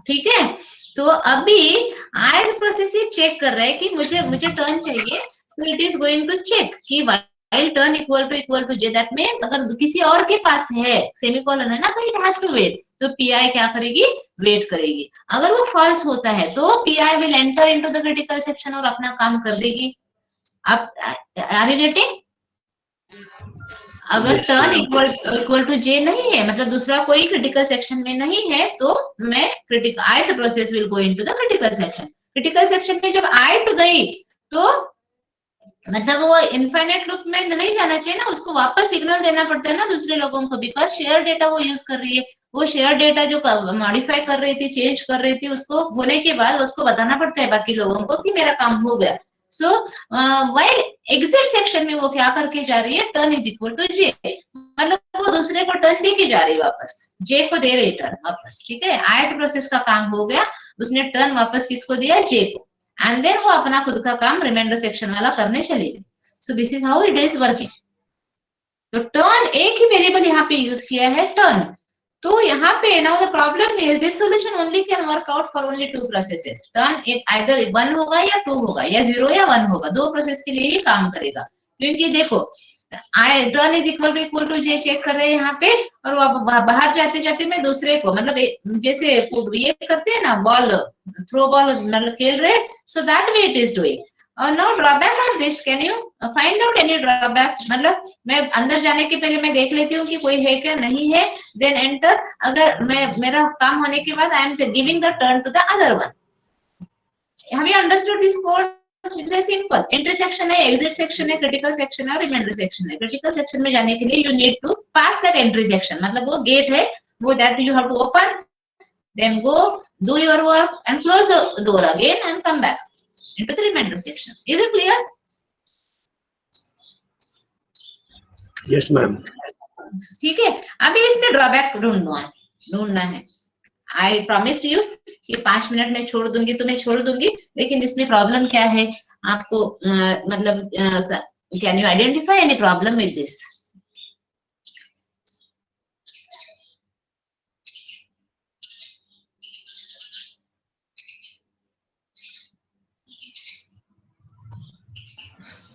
ठीक है। तो अभी ith प्रोसेस ही चेक कर रहा है कि मुझे टर्न चाहिए, so it is going to check कि while turn equal to j, that means अगर किसी और के पास है सेमीकोलन है ना, तो it has to wait, तो pi क्या करेगी, वेट करेगी। अगर वो फॉल्स होता है तो pi will enter into the critical section और अपना काम कर देगी। आप आर यू गेटिंग? अगर Yes, turn ma'am. Equal to J नहीं है, मतलब दूसरा कोई क्रिटिकल सेक्शन में नहीं है, तो मैं critical ith process will go into the critical section. Critical सेक्शन में जब ith गई तो मतलब वो इनफाइनाइट लूप में नहीं जाना चाहिए ना, उसको वापस सिग्नल देना पड़ता है ना दूसरे लोगों को, बिकॉज शेयर डेटा वो यूज कर रही है। वो शेयर डेटा जो मॉडिफाई कर रही थी, चेंज कर रही थी, उसको होने के बाद उसको बताना पड़ता है बाकी लोगों को कि मेरा काम हो गया। सो व्हाइल एग्जिट सेक्शन में वो क्या करके जा रही है, टर्न इज इक्वल टू जे, मतलब वो दूसरे को टर्न दे के जा रही है वापस, जे को दे रही टर्न वापस, ठीक है। ith प्रोसेस का काम हो गया, उसने टर्न वापस किसको दिया, जे को, एंड देन वो अपना खुद का काम रिमाइंडर सेक्शन वाला करने चली गई। सो this is how it is working. तो टर्न एक ही वेरिएबल यहाँ पे यूज किया है, टर्न। तो यहाँ पे now the problem is this solution only can work out for only two processes. Turn either 1 होगा या 2 होगा या 0 या 1 होगा, दो प्रोसेस के लिए ही काम करेगा। क्योंकि देखो turn is equal to J check कर रहे हैं यहाँ पे, और वो बाहर जाते जाते मैं दूसरे को, मतलब जैसे ये करते हैं ना, बॉल थ्रो बॉल मतलब खेल रहे, so that way it is doing. और no drawback on this, can you find out any drawback? मतलब मैं अंदर जाने के पहले मैं देख लेती हूँ कि कोई है क्या, नहीं है, देन एंटर। अगर मैं मेरा काम होने के बाद I am giving the turn to the other one. Have you understood this code? It's a simple, entry section है, एग्जिट सेक्शन है, क्रिटिकल सेक्शन है और रिमाइंडर सेक्शन है। क्रिटिकल सेक्शन में जाने के लिए you need to pass that entry section, मतलब वो गेट है, वो that you have to open, then go do your work and close the door again and come back into the remainder section. Is it clear? Yes, ma'am. ठीक है। अभी इसमें drawback ढूंढना है। आई प्रॉमिस्ड यू कि 5 minute में छोड़ दूंगी तो मैं छोड़ दूंगी, लेकिन इसमें प्रॉब्लम क्या है आपको, मतलब can you identify any problem with this?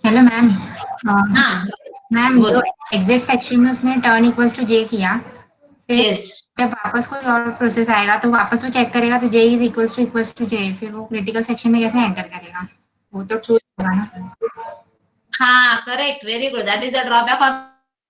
Hello ma'am. हाँ मैम बोलो। एग्जिट सेक्शन में उसने टर्न इक्वल्स टू जे किया, फिर यस जब वापस कोई और प्रोसेस आएगा तो वापस वो चेक करेगा तो जे इज इक्वल्स टू जे, फिर वो क्रिटिकल सेक्शन में कैसे एंटर करेगा? वो तो ट्रू होगा ना? हाँ correct, very good, that is the drawback of,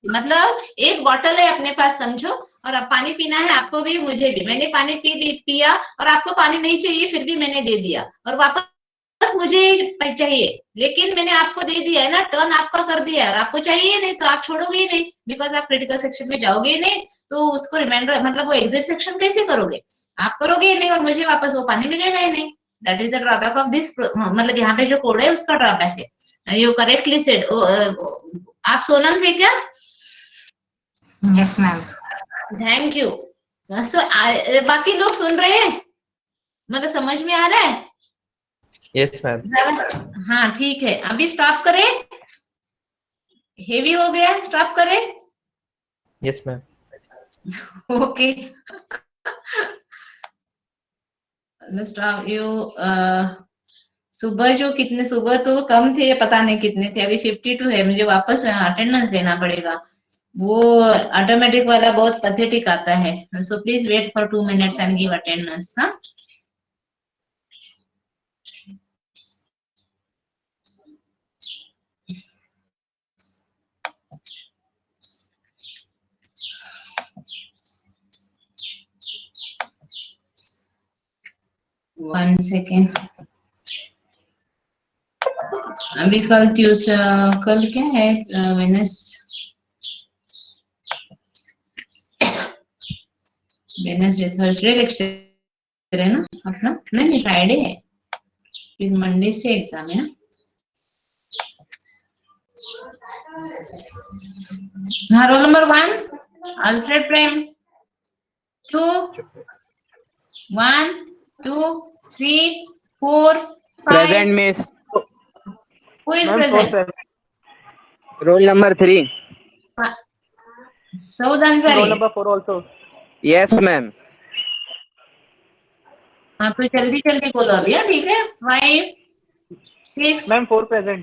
मतलब एक बॉटल है अपने पास समझो, और अब पानी पीना है आपको भी मुझे भी, मैंने पानी पिया और आपको पानी नहीं चाहिए फिर भी मैंने दे दिया, और वापस वापस मुझे चाहिए, लेकिन मैंने आपको दे दिया है ना, टर्न आपका कर दिया है, और आपको चाहिए नहीं तो आप छोड़ोगे ही नहीं, बिकॉज आप क्रिटिकल सेक्शन में जाओगे ही नहीं, तो उसको रिमाइंडर मतलब वो एग्जिट सेक्शन कैसे करोगे, आप करोगे ही नहीं, और मुझे वापस वो पानी में जाएगा ही नहीं। That is the drawback of this, मतलब यहाँ पे जो कोड है उसका ड्रॉबैक है। You correctly said. आप सोनम थे क्या? Yes, ma'am. Thank you. सो बाकी लोग सुन रहे हैं, मतलब समझ में आ रहा है Yes, ma'am. ज्यादा? हाँ ठीक है, अभी स्टॉप करें, हेवी हो गया, स्टॉप करें। Yes, ma'am. Okay stop you. सुबह जो कितने, सुबह तो कम थे, पता नहीं कितने थे, अभी 52 है, मुझे वापस अटेंडेंस देना पड़ेगा, वो ऑटोमेटिक वाला बहुत पैथेटिक आता है, so please wait for 2 minutes and give attendance. हाँ, वन सेकेंड। अभी कल कल क्या है, वेडनेसडे थर्सडे लेक्चर है ना अपना? नहीं, फ्राइडे है, फिर मंडे से एग्जाम है ना। हाँ, roll number 1 Alfred Prem, 2 1 2 3 4 5। Present, miss. Who is Ma'am, present? Roll number 3. Saud Ansari। 4 also. Yes, ma'am. हाँ तो जल्दी जल्दी बोलो अभी। हाँ, ठीक है। 5 6। Ma'am, 4 present.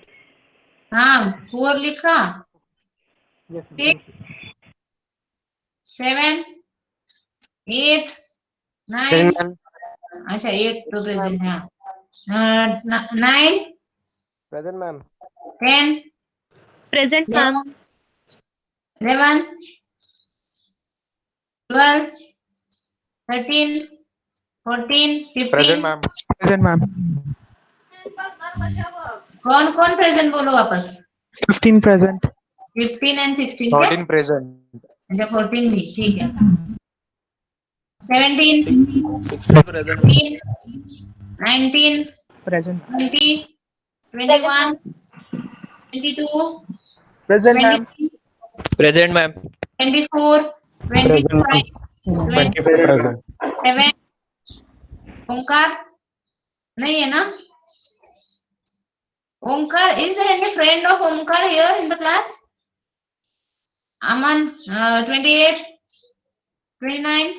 हाँ 4 लिखा। Yes, 6 7 8 9। present, ma'am. अच्छा 8 तो प्रेजेंट है। 9 Present, ma'am. 10 Present, ma'am. 11 12 13 14 15। ma'am. Present, ma'am. कौन कौन प्रेजेंट बोलो वापस? 15 present. 15 and 16 क्या? 14 present. अच्छा 14 भी ठीक है। 17 Present. 18 19 Present. 20 21 22 Present, ma'am. 23 Present, ma'am. 24 Present, 25 ma'am. 25 present. 27। ओंकार नहीं है ना? ओंकार, is there any friend of Omkar here in the class? Aman, 28 29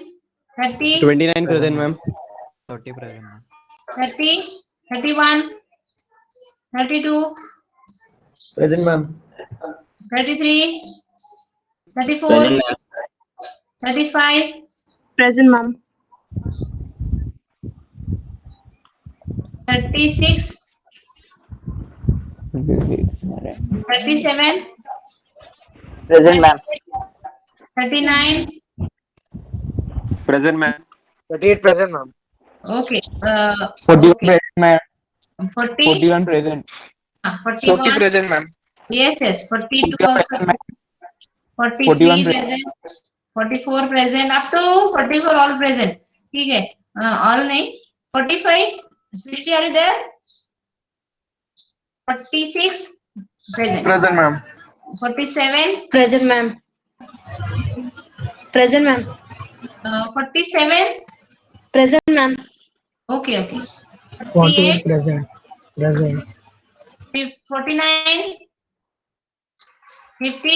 30 29 present, ma'am. 30 present, ma'am. 30 31 32 Present, ma'am. 33 34 Present, ma'am. 35 Present, ma'am. 36 37 Present, ma'am. 39। Present, ma'am. 38 present, ma'am. Okay. 41 Okay. present, ma'am. 40 41 present. 40 41। present, ma'am. Yes, 42 41 also. present, ma'am. 43 41 present, 44 present, up to 44 all present. ठीक है, all नहीं। 45 Srishti, are you there? 46 present. Present, ma'am. 47 Present, ma'am. Present, ma'am. 47 Present, ma'am. okay, okay. 48 48 present. Present. 49 50